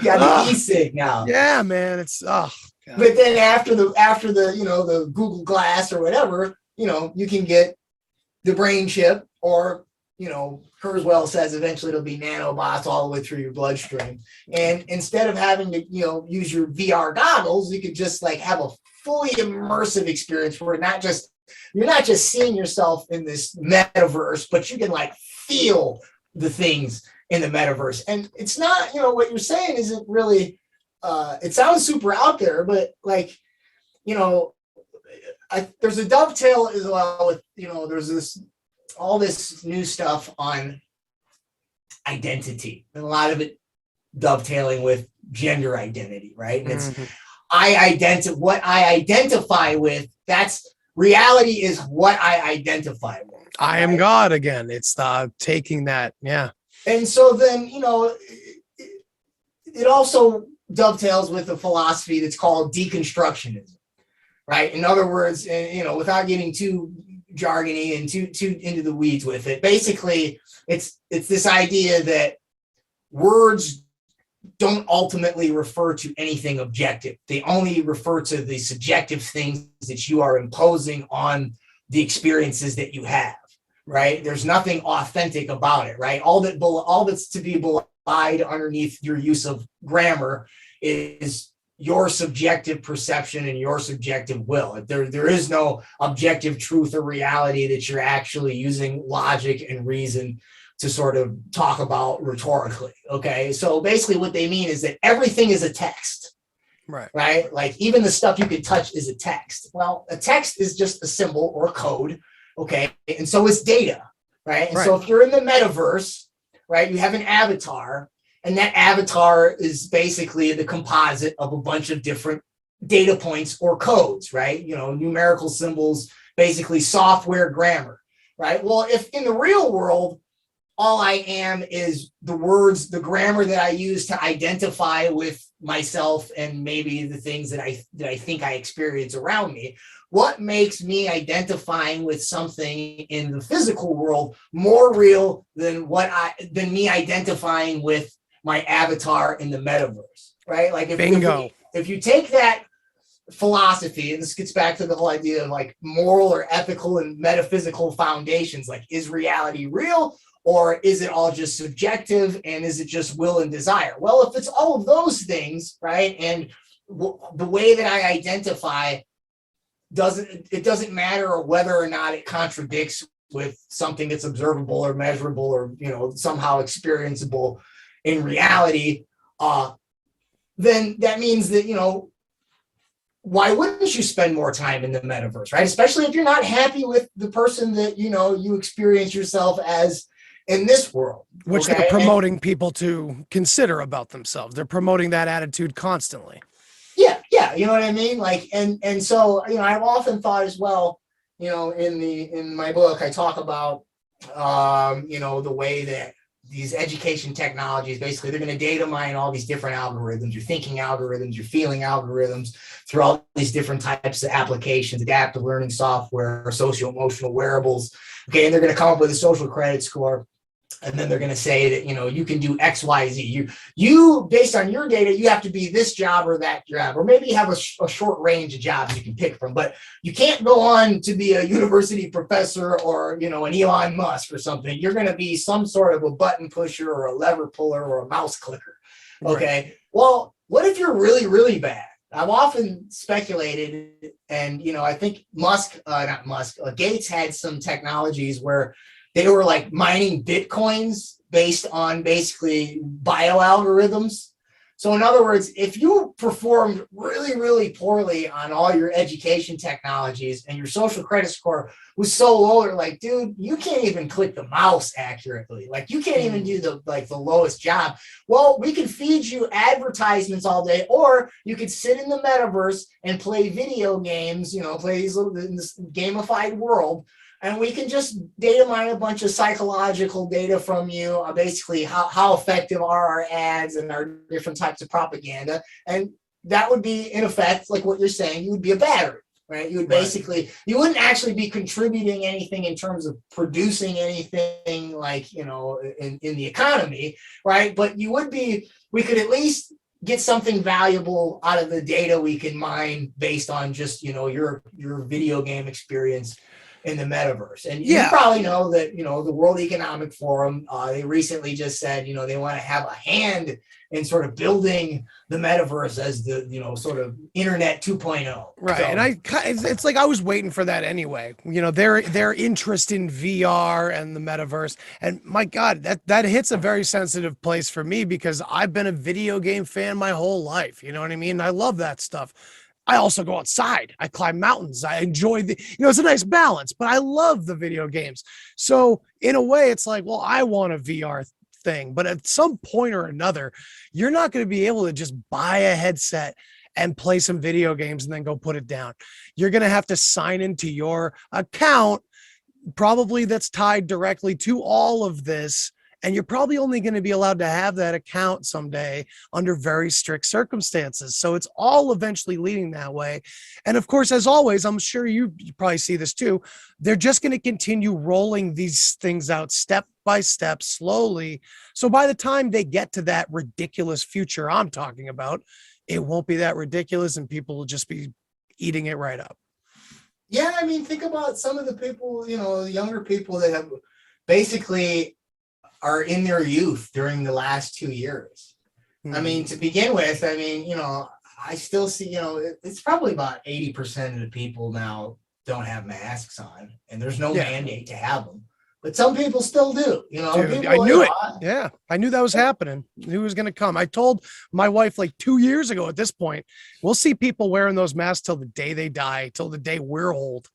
Yeah, the e-cig now. Yeah, man. It's God. But then after the you know, the Google Glass or whatever, you know, you can get the brain chip, or, you know, Kurzweil says eventually it'll be nanobots all the way through your bloodstream. And instead of having to, you know, use your VR goggles, you could just like have a fully immersive experience where you're not just seeing yourself in this metaverse, but you can like feel the things in the metaverse. And it's not, you know, what you're saying isn't really, it sounds super out there, but like, you know, there's a dovetail as well with, you know, there's all this new stuff on identity, and a lot of it dovetailing with gender identity, right? And it's what I identify with. That's reality, is what I identify with. I am God again. It's taking that, yeah. And so then, you know, it also dovetails with a philosophy that's called Deconstructionism, right? In other words, you know, without getting too jargony and too into the weeds with it, basically it's this idea that words don't ultimately refer to anything objective. They only refer to the subjective things that you are imposing on the experiences that you have, right? There's nothing authentic about it, right? All that's to be belied underneath your use of grammar is your subjective perception and your subjective will. There is no objective truth or reality that you're actually using logic and reason to sort of talk about rhetorically. Okay. So basically what they mean is that everything is a text, right? Like even the stuff you can touch is a text. Well, a text is just a symbol or a code. Okay. And so is data, right? And so if you're in the metaverse, right, you have an avatar, and that avatar is basically the composite of a bunch of different data points or codes, right? You know, numerical symbols, basically software grammar, right? Well, if in the real world, all I am is the words, the grammar that I use to identify with myself and maybe the things that I think I experience around me, what makes me identifying with something in the physical world more real than me identifying with my avatar in the metaverse, right? Like if you take that philosophy, and this gets back to the whole idea of like moral or ethical and metaphysical foundations, like is reality real, or is it all just subjective, and is it just will and desire? Well, if it's all of those things, right, and the way that I identify doesn't matter whether or not it contradicts with something that's observable or measurable or, you know, somehow experienceable in reality, then that means that, you know, why wouldn't you spend more time in the metaverse, right? Especially if you're not happy with the person that, you know, you experience yourself as in this world. Which they're promoting people to consider about themselves. They're promoting that attitude constantly. Yeah, you know what I mean? Like, and so, you know, I've often thought as well, you know, in my book, I talk about, you know, the way that these education technologies, basically, they're going to data mine all these different algorithms, your thinking algorithms, your feeling algorithms, through all these different types of applications, adaptive learning software, social-emotional wearables. Okay, and they're going to come up with a social credit score. And then they're going to say that, you can do X, Y, Z. You, based on your data, you have to be this job or that job, or maybe you have a short range of jobs you can pick from, but you can't go on to be a university professor or, an Elon Musk or something. You're going to be some sort of a button pusher or a lever puller or a mouse clicker. Okay. Right. Well, what if you're really, really bad? I've often speculated, and, I think Gates had some technologies where they were like mining Bitcoins based on basically bio-algorithms. So in other words, if you performed really, really poorly on all your education technologies and your social credit score was so low, they're like, dude, you can't even click the mouse accurately. Like you can't even do the lowest job. Well, we can feed you advertisements all day, or you could sit in the metaverse and play video games, play these in this gamified world. And we can just data mine a bunch of psychological data from you, basically how effective are our ads and our different types of propaganda. And that would be, in effect, like what you're saying, you would be a battery, right? You would basically, you wouldn't actually be contributing anything in terms of producing anything like, in the economy, right? But you would be, we could at least get something valuable out of the data we can mine based on just, your video game experience in the metaverse. And you probably know that, the World Economic Forum, they recently just said, they want to have a hand in sort of building the metaverse as the, sort of internet 2.0. Right. So, And it's like, I was waiting for that anyway, their interest in VR and the metaverse. And my God, that hits a very sensitive place for me because I've been a video game fan my whole life. You know what I mean? I love that stuff. I also go outside. I climb mountains. I enjoy it's a nice balance, but I love the video games. So in a way, it's like, well, I want a VR thing, but at some point or another, you're not going to be able to just buy a headset and play some video games and then go put it down. You're going to have to sign into your account, probably that's tied directly to all of this. And you're probably only going to be allowed to have that account someday under very strict circumstances. So it's all eventually leading that way. And of course, as always, I'm sure you probably see this too. They're just going to continue rolling these things out step by step, slowly. So by the time they get to that ridiculous future I'm talking about, it won't be that ridiculous and people will just be eating it right up. Yeah, I mean, think about some of the people, younger people that have basically are in their youth during the last 2 years. I mean, to begin with, I still see, it's probably about 80% of the people now don't have masks on, and there's no mandate to have them. But some people still do, Dude, I knew it. Yeah, I knew that was happening. I knew it was going to come. I told my wife like 2 years ago at this point, we'll see people wearing those masks till the day they die, till the day we're old.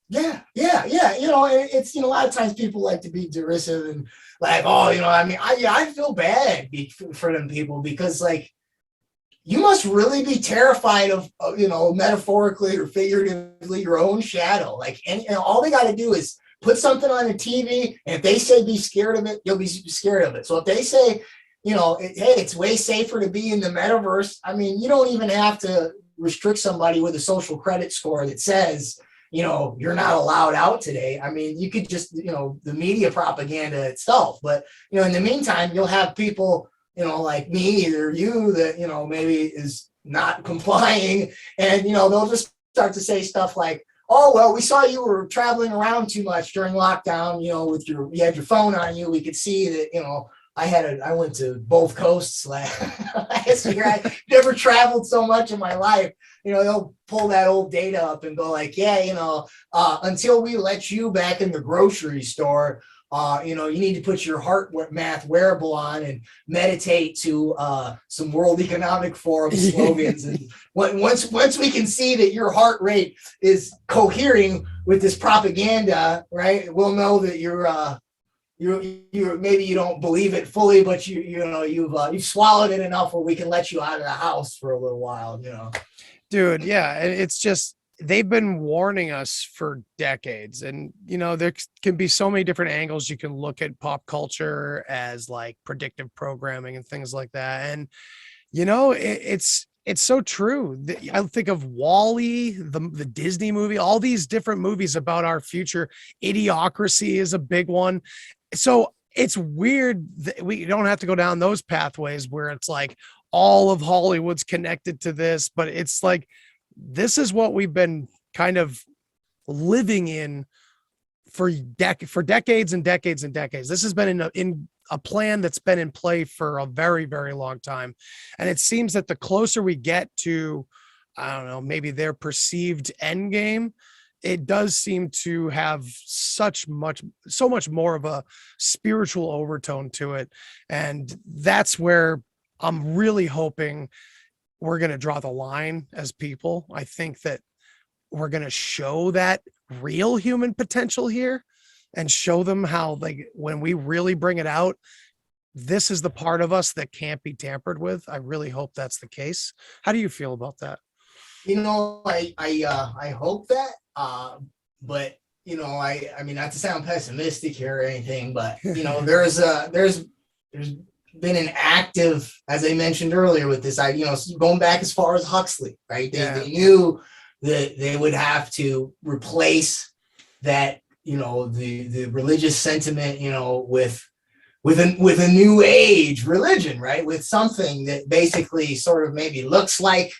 Yeah. It's, a lot of times people like to be derisive and like, I feel bad for them people because like, you must really be terrified of, metaphorically or figuratively your own shadow. Like, and all they got to do is put something on the TV. And if they say be scared of it, you'll be scared of it. So if they say, hey, it's way safer to be in the metaverse. I mean, you don't even have to restrict somebody with a social credit score that says, you're not allowed out today. I mean, you could just, the media propaganda itself. But, in the meantime, you'll have people, like me or you that, maybe is not complying. And, they'll just start to say stuff like, oh, well, we saw you were traveling around too much during lockdown, you had your phone on you. We could see that, I went to both coasts last year. I never traveled so much in my life. They'll pull that old data up and go like, until we let you back in the grocery store, you need to put your HeartMath wearable on and meditate to some World Economic Forum slogans. And once we can see that your heart rate is cohering with this propaganda, right, we'll know that you're maybe you don't believe it fully, but you've swallowed it enough where we can let you out of the house for a little while, Dude, yeah, it's just they've been warning us for decades, and there can be so many different angles you can look at pop culture as like predictive programming and things like that, and it's so true. I think of Wall-E, the Disney movie, all these different movies about our future. Idiocracy is a big one. So it's weird that we don't have to go down those pathways where it's like all of Hollywood's connected to this, but it's like, this is what we've been kind of living in for decades and decades and decades. This has been in a plan that's been in play for a very, very long time. And it seems that the closer we get to, I don't know, maybe their perceived end game, it does seem to have so much more of a spiritual overtone to it. And that's where I'm really hoping we're going to draw the line as people. I think that we're going to show that real human potential here and show them how, like, when we really bring it out, this is the part of us that can't be tampered with. I really hope that's the case. How do you feel about that? You know, I hope that, but you know, I mean, not to sound pessimistic here or anything, but you know, there's been an active, as I mentioned earlier, with this, you know, going back as far as Huxley, right? They knew that they would have to replace that, you know, the religious sentiment, you know, with a new age religion, right? With something that basically sort of maybe looks like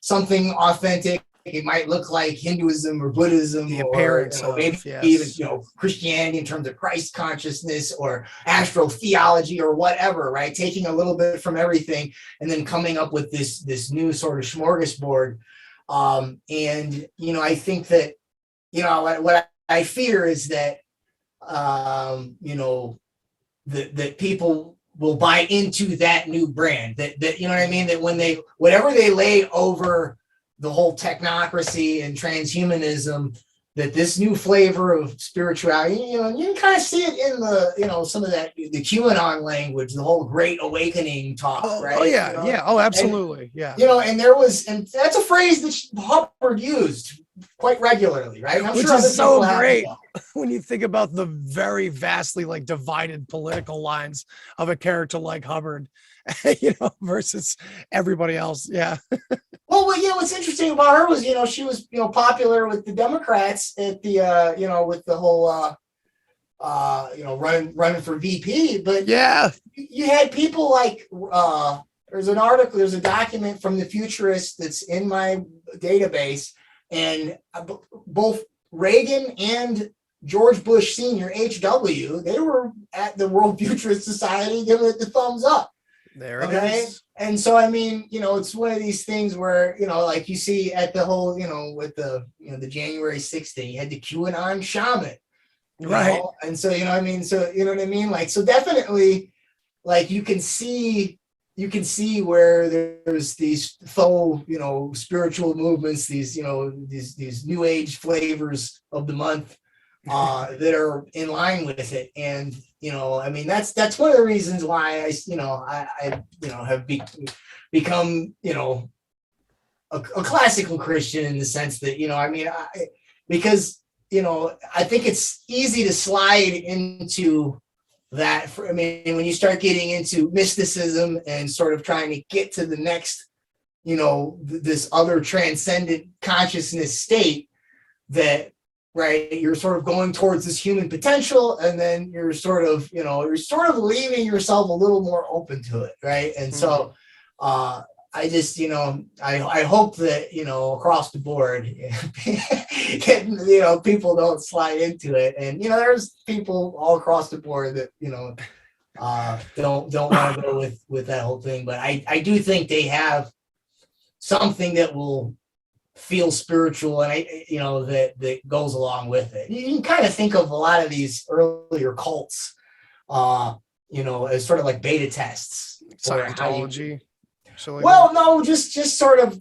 something authentic. It might look like Hinduism or Buddhism, the or appearance you know, maybe yes. even, you know, Christianity in terms of Christ consciousness or astrotheology or whatever, right? Taking a little bit from everything and then coming up with this new sort of smorgasbord. And you know, I think that, you know, what I fear is that you know, that people will buy into that new brand, that you know what I mean, that when whatever they lay over the whole technocracy and transhumanism, that this new flavor of spirituality, you know, you can kind of see it in the, you know, some of that, the QAnon language, the whole Great Awakening talk, right? Oh yeah, you know? yeah. Oh, absolutely. And, you know, and that's a phrase that Hubbard used quite regularly, right? And I'm Which sure is so other people great have. when you think about the very vastly like divided political lines of a character like Hubbard, you know, versus everybody else. Yeah. Well, you know, what's interesting about her was, you know, she was, you know, popular with the Democrats at the, you know, with the whole, you know, running for VP. But yeah, you had people like, there's a document from the Futurist that's in my database, and both Reagan and George Bush Sr., HW, they were at the World Futurist Society giving it the thumbs up. There it is. And so, I mean, you know, it's one of these things where, you know, like you see at the whole, you know, with the, you know, the January 6th thing, you had the QAnon shaman. Right. Know? And so, you know, I mean, so, you know what I mean? Like, so definitely, like, you can see where there's these faux, you know, spiritual movements, these, you know, these new age flavors of the month that are in line with it. And, you know, I mean, that's one of the reasons why I you know, have become, you know, a classical Christian in the sense that, you know, I mean, because, you know, I think it's easy to slide into that. I mean, when you start getting into mysticism and sort of trying to get to the next, you know, this other transcendent consciousness state, that, right, you're sort of going towards this human potential, and then you're sort of, you know, leaving yourself a little more open to it, right? And so I just, you know, I hope that, you know, across the board, you know, people don't slide into it. And, you know, there's people all across the board that, you know, don't want to go with that whole thing. But I do think they have something that will feel spiritual, and you know, that goes along with it. You can kind of think of a lot of these earlier cults, you know, as sort of like beta tests. Scientology. Well, no, just sort of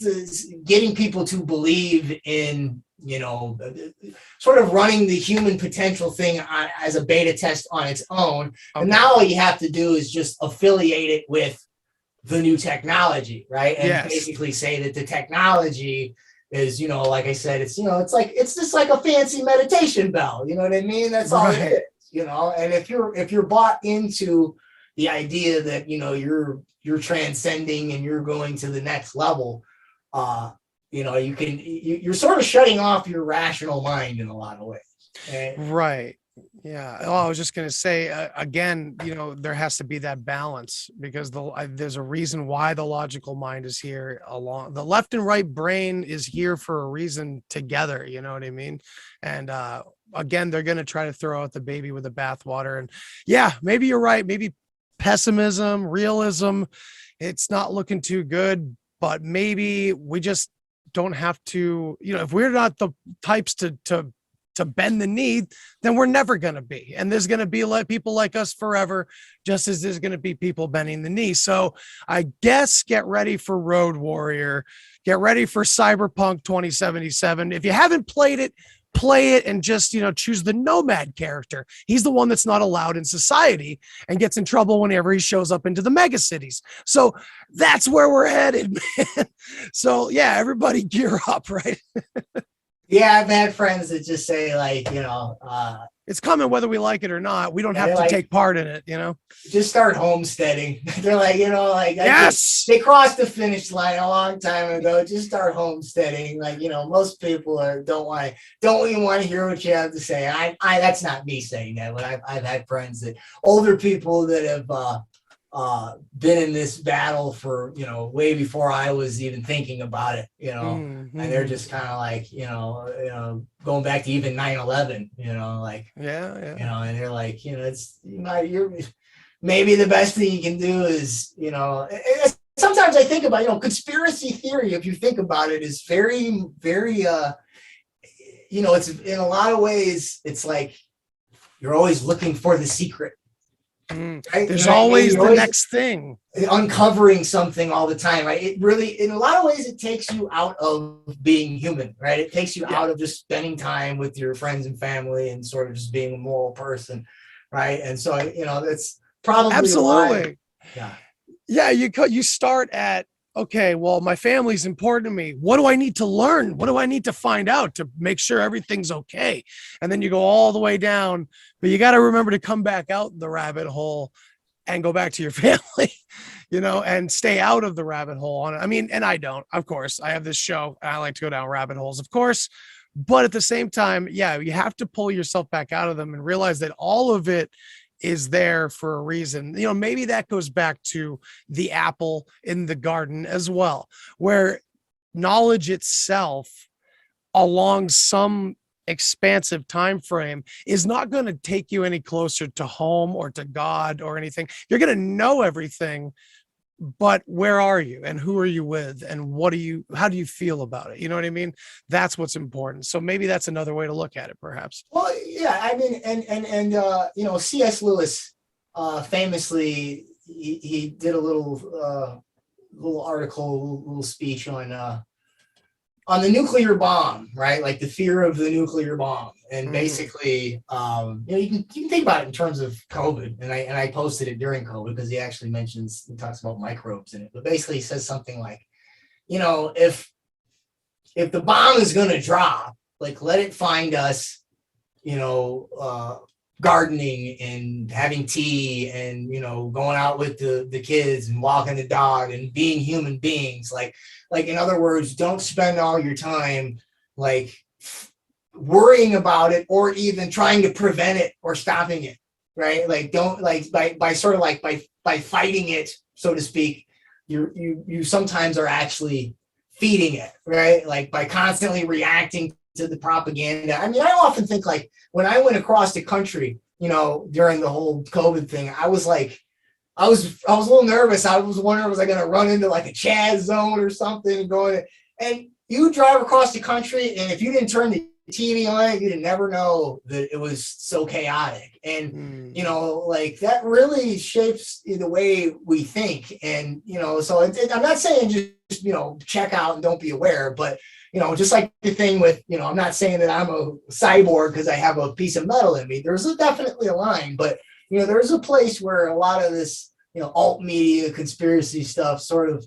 getting people to believe in, you know, sort of running the human potential thing as a beta test on its own. Okay. And now all you have to do is just affiliate it with the new technology, right? And basically say that the technology is, you know, like I said, it's, you know, it's just like a fancy meditation bell. You know what I mean? That's all it is, you know. And if you're bought into the idea that, you know, you're transcending and you're going to the next level, you know, you're sort of shutting off your rational mind in a lot of ways. Right. Yeah. Oh, I was just going to say again, there has to be that balance, because there's a reason why the logical mind is here. Along the left and right brain is here for a reason together. You know what I mean? And again, they're going to try to throw out the baby with the bathwater. And yeah, maybe you're right. Maybe pessimism, realism, it's not looking too good, but maybe we just don't have to, if we're not the types to bend the knee, then we're never going to be. And there's going to be people like us forever, just as there's going to be people bending the knee. So I guess get ready for Road Warrior, get ready for Cyberpunk 2077. If you haven't played it, play it, and just, choose the nomad character. He's the one that's not allowed in society and gets in trouble whenever he shows up into the mega cities. So that's where we're headed, man. So yeah, everybody gear up, right? Yeah, I've had friends that just say it's coming whether we like it or not. We don't have to take part in it, just start homesteading. They're like, yes, they crossed the finish line a long time ago. Just start homesteading. Most people don't even want to hear what you have to say. I that's not me saying that, but I've had friends older people that have been in this battle for way before I was even thinking about it, and they're just kind of like going back to even 9/11, and they're like, it's you're maybe the best thing you can do is sometimes I think about conspiracy theory, if you think about it, is very it's in a lot of ways it's like you're always looking for the secret. Right? There's always the next thing, uncovering something all the time, right? It really, in a lot of ways, it takes you out of being human, right? It takes you out of just spending time with your friends and family and sort of just being a moral person, right? And so that's probably absolutely why, you start at, okay, well, my family's important to me. What do I need to learn? What do I need to find out to make sure everything's okay? And then you go all the way down, but you got to remember to come back out the rabbit hole and go back to your family, and stay out of the rabbit hole. And I don't, of course, I have this show and I like to go down rabbit holes, of course, but at the same time, you have to pull yourself back out of them and realize that all of it is there for a reason. Maybe that goes back to the apple in the garden as well, where knowledge itself along some expansive time frame is not going to take you any closer to home or to God or anything. You're going to know everything, but where are you and who are you with and how do you feel about it? You know what I mean? That's what's important. So maybe that's another way to look at it, perhaps. Well, yeah, I mean, and C.S. Lewis famously he did a little article, little speech on the nuclear bomb, right? Like the fear of the nuclear bomb. And basically, you can think about it in terms of COVID. And I posted it during COVID because he talks about microbes in it. But basically he says something like, if the bomb is going to drop, like let it find us, gardening and having tea and going out with the kids and walking the dog and being human beings. Like in other words, don't spend all your time like worrying about it or even trying to prevent it or stopping it, right? Like don't like by fighting it, so to speak, you sometimes are actually feeding it, right? Like by constantly reacting to the propaganda. I mean, I often think like when I went across the country, during the whole COVID thing, I was a little nervous. I was wondering, was I going to run into like a Chaz zone or something and you drive across the country, and if you didn't turn the TV on, you'd never know that it was so chaotic. And, like that really shapes the way we think. And, so I'm not saying just, check out and don't be aware, but, just like the thing with, I'm not saying that I'm a cyborg because I have a piece of metal in me. There's definitely a line, but, there's a place where a lot of this, alt media conspiracy stuff sort of,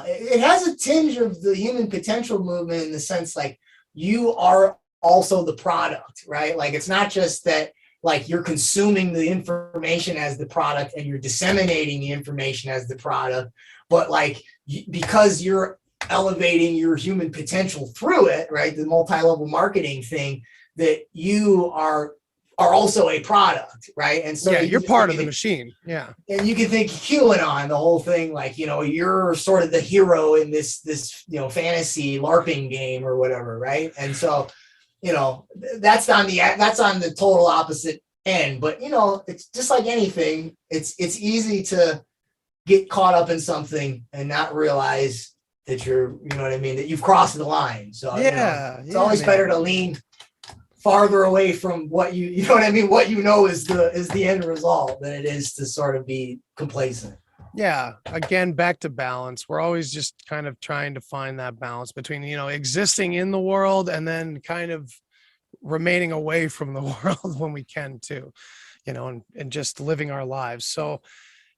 it has a tinge of the human potential movement in the sense like you are also the product, right? Like it's not just that like you're consuming the information as the product and you're disseminating the information as the product, but like because you're elevating your human potential through it, right? The multi-level marketing thing, that you are are also a product, right? And so yeah, you're part of the machine. Yeah. And you can think QAnon, the whole thing, like, you're sort of the hero in this, fantasy LARPing game or whatever, right? And so, that's on the total opposite end. But, it's just like anything. It's easy to get caught up in something and not realize that that you've crossed the line. So it's always better to lean farther away from what what is the end result than it is to sort of be complacent. Yeah. Again, back to balance. We're always just kind of trying to find that balance between, existing in the world and then kind of remaining away from the world when we can too, and just living our lives. So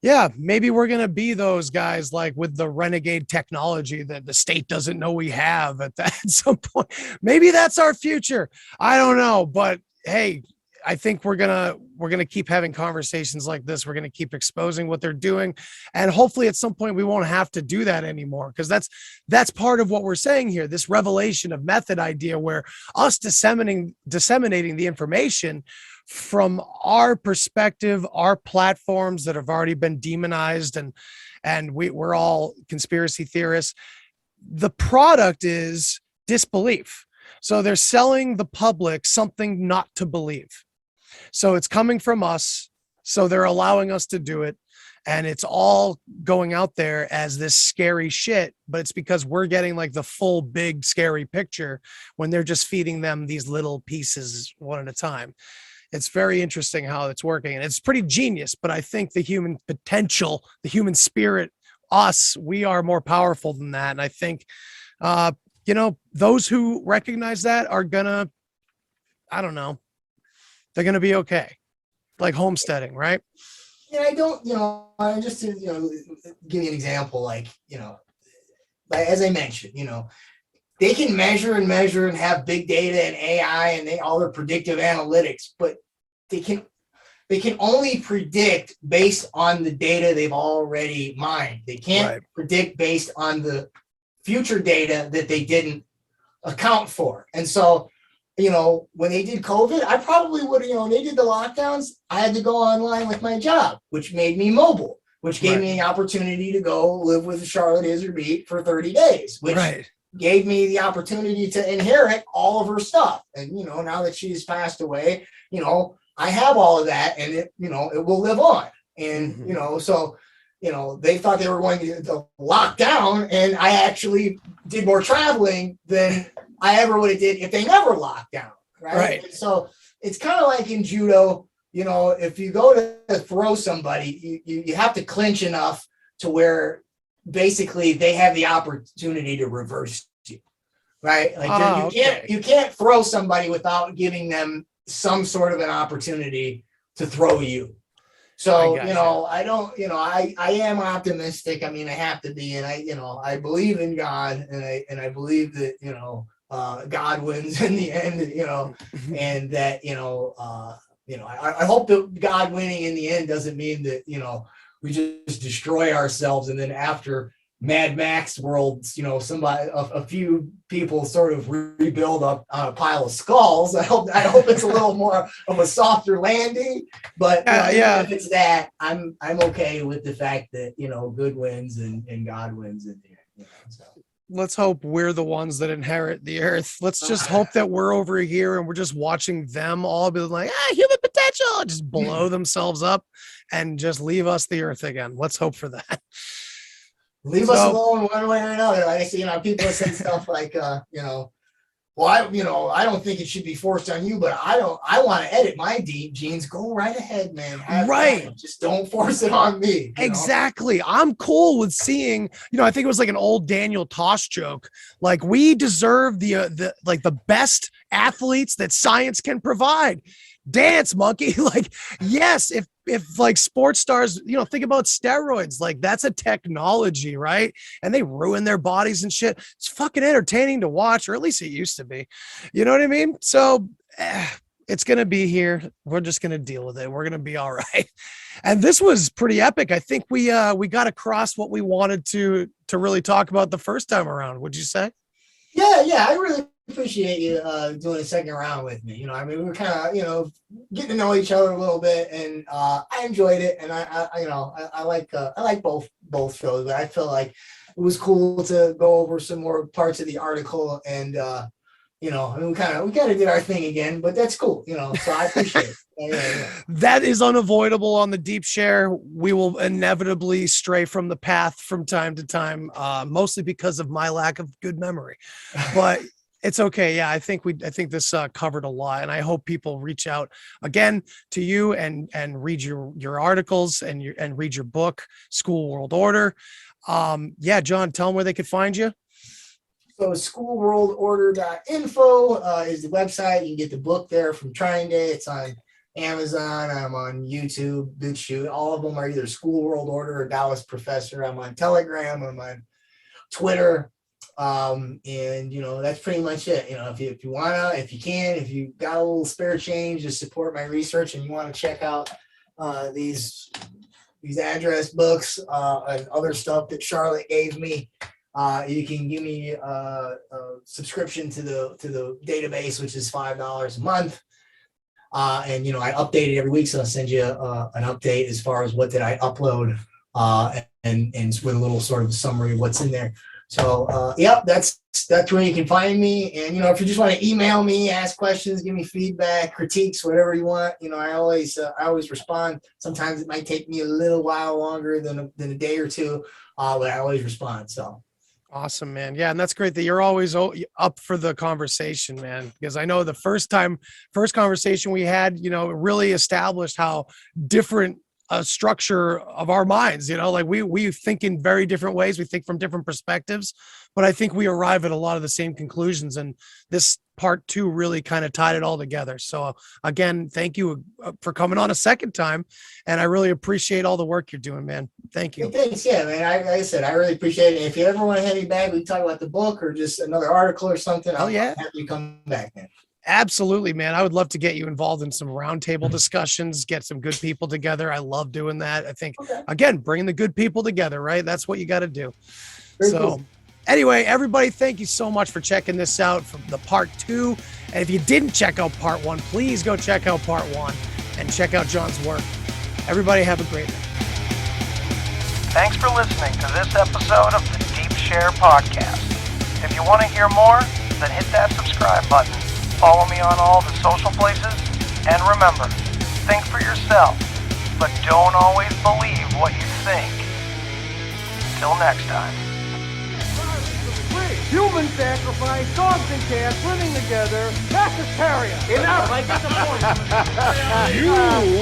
yeah, maybe we're going to be those guys like with the renegade technology that the state doesn't know we have at some point. Maybe that's our future. I don't know, but hey, I think we're going to keep having conversations like this. We're going to keep exposing what they're doing. And hopefully at some point we won't have to do that anymore, because that's part of what we're saying here. This revelation of method idea where us disseminating the information from our perspective, our platforms that have already been demonized, and we're all conspiracy theorists. The product is disbelief. So they're selling the public something not to believe. So it's coming from us. So they're allowing us to do it. And it's all going out there as this scary shit, but it's because we're getting like the full big scary picture when they're just feeding them these little pieces one at a time. It's very interesting how it's working, and it's pretty genius, but I think the human potential, the human spirit, we are more powerful than that. And I think, those who recognize that are gonna, I don't know, they're gonna be okay. Like homesteading, right? Yeah, I don't, I just to, give you an example, like as I mentioned, they can measure and have big data and AI and all their predictive analytics, but they can only predict based on the data they've already mined. They can't predict based on the future data that they didn't account for. And so, when they did COVID, I probably would, when they did the lockdowns, I had to go online with my job, which made me mobile, which gave me the opportunity to go live with Charlotte Iserbeat for 30 days, which gave me the opportunity to inherit all of her stuff. And, now that she's passed away, I have all of that, and it will live on. And, so, they thought they were going to lock down, and I actually did more traveling than I ever would have did if they never locked down. Right. And so it's kind of like in judo, if you go to throw somebody, you have to clinch enough to where basically they have the opportunity to reverse you. Right. Like you can't throw somebody without giving them some sort of an opportunity to throw you. So, I don't, I am optimistic. I mean, I have to be, and I believe in God, and I believe that, God wins in the end, and that, I hope that God winning in the end doesn't mean that, we just destroy ourselves. And then after Mad Max worlds, a few people sort of rebuild up on a pile of skulls. I hope it's a little more of a softer landing, but if it's that, I'm okay with the fact that, good wins and God wins in the end. So. Let's hope we're the ones that inherit the earth. Let's just hope that we're over here and we're just watching them all be like, human potential, just blow themselves up and just leave us the earth again. Let's hope for that. Leave us alone one way or another. Like I see, people say stuff like, well, I don't think it should be forced on you, but I want to edit my genes. Go right ahead, man. Have fun. Just don't force it on me. Exactly. I'm cool with seeing, I think it was like an old Daniel Tosh joke. Like, we deserve the best athletes that science can provide. Dance, monkey. Like, yes, if like sports stars, think about steroids, like that's a technology, right? And they ruin their bodies and shit. It's fucking entertaining to watch, or at least it used to be. You know what I mean? So it's going to be here. We're just going to deal with it. We're going to be all right. And this was pretty epic. I think we got across what we wanted to really talk about the first time around. Would you say? Yeah. I really appreciate you doing a second round with me. I mean, we were kind of, getting to know each other a little bit, and I enjoyed it. And I like both shows, but I feel like it was cool to go over some more parts of the article, and we kind of did our thing again, but that's cool, so I appreciate it. Yeah. That is unavoidable on the Deep Share. We will inevitably stray from the path from time to time, mostly because of my lack of good memory, but it's okay. Yeah, I think this covered a lot, and I hope people reach out again to you and read your articles and read your book, School World Order. Yeah, John, tell them where they could find you. So schoolworldorder.info is the website. You can get the book there from Trying Day. It's on Amazon. I'm on YouTube, BitChute. All of them are either School World Order or Dallas Professor. I'm on Telegram. I'm on Twitter. And that's pretty much it. If you got a little spare change to support my research, and you want to check out these address books and other stuff that Charlotte gave me, you can give me a subscription to the database, which is $5 a month. And I update it every week, so I'll send you an update as far as what did I upload, and with a little sort of summary of what's in there. So that's where you can find me. And if you just want to email me, ask questions, give me feedback, critiques, whatever you want, I always respond. Sometimes it might take me a little while longer than a day or two, but I always respond. So. Awesome, man. Yeah. And that's great that you're always up for the conversation, man, because I know the first conversation we had, really established how different a structure of our minds, like we think in very different ways. We think from different perspectives, but I think we arrive at a lot of the same conclusions. And this part 2 really kind of tied it all together. So again, thank you for coming on a second time. And I really appreciate all the work you're doing, man. Thank you. Hey, thanks. Yeah, man. Like I said, I really appreciate it. If you ever want to have me back, we can talk about the book or just another article or something. Oh, yeah. I'll have you come back, man. Absolutely, man. I would love to get you involved in some roundtable discussions, get some good people together. I love doing that. I think, again, bringing the good people together, right? That's what you got to do. Very cool. Anyway, everybody, thank you so much for checking this out from the part 2. And if you didn't check out part 1, please go check out part 1 and check out John's work. Everybody have a great night. Thanks for listening to this episode of the Deep Share Podcast. If you want to hear more, then hit that subscribe button. Follow me on all the social places, and remember, think for yourself, but don't always believe what you think. Till next time. Human sacrifice, dogs and cats living together, that's hysteria. Enough, I get the point. You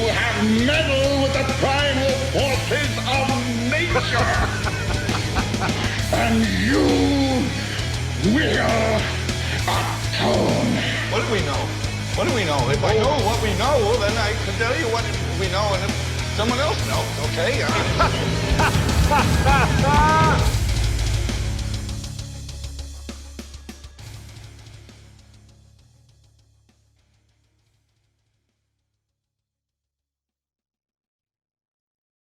have meddled with the primal forces of nature. And you will atone. What do we know? What do we know? If I know what we know, then I can tell you what we know, and if someone else knows, okay?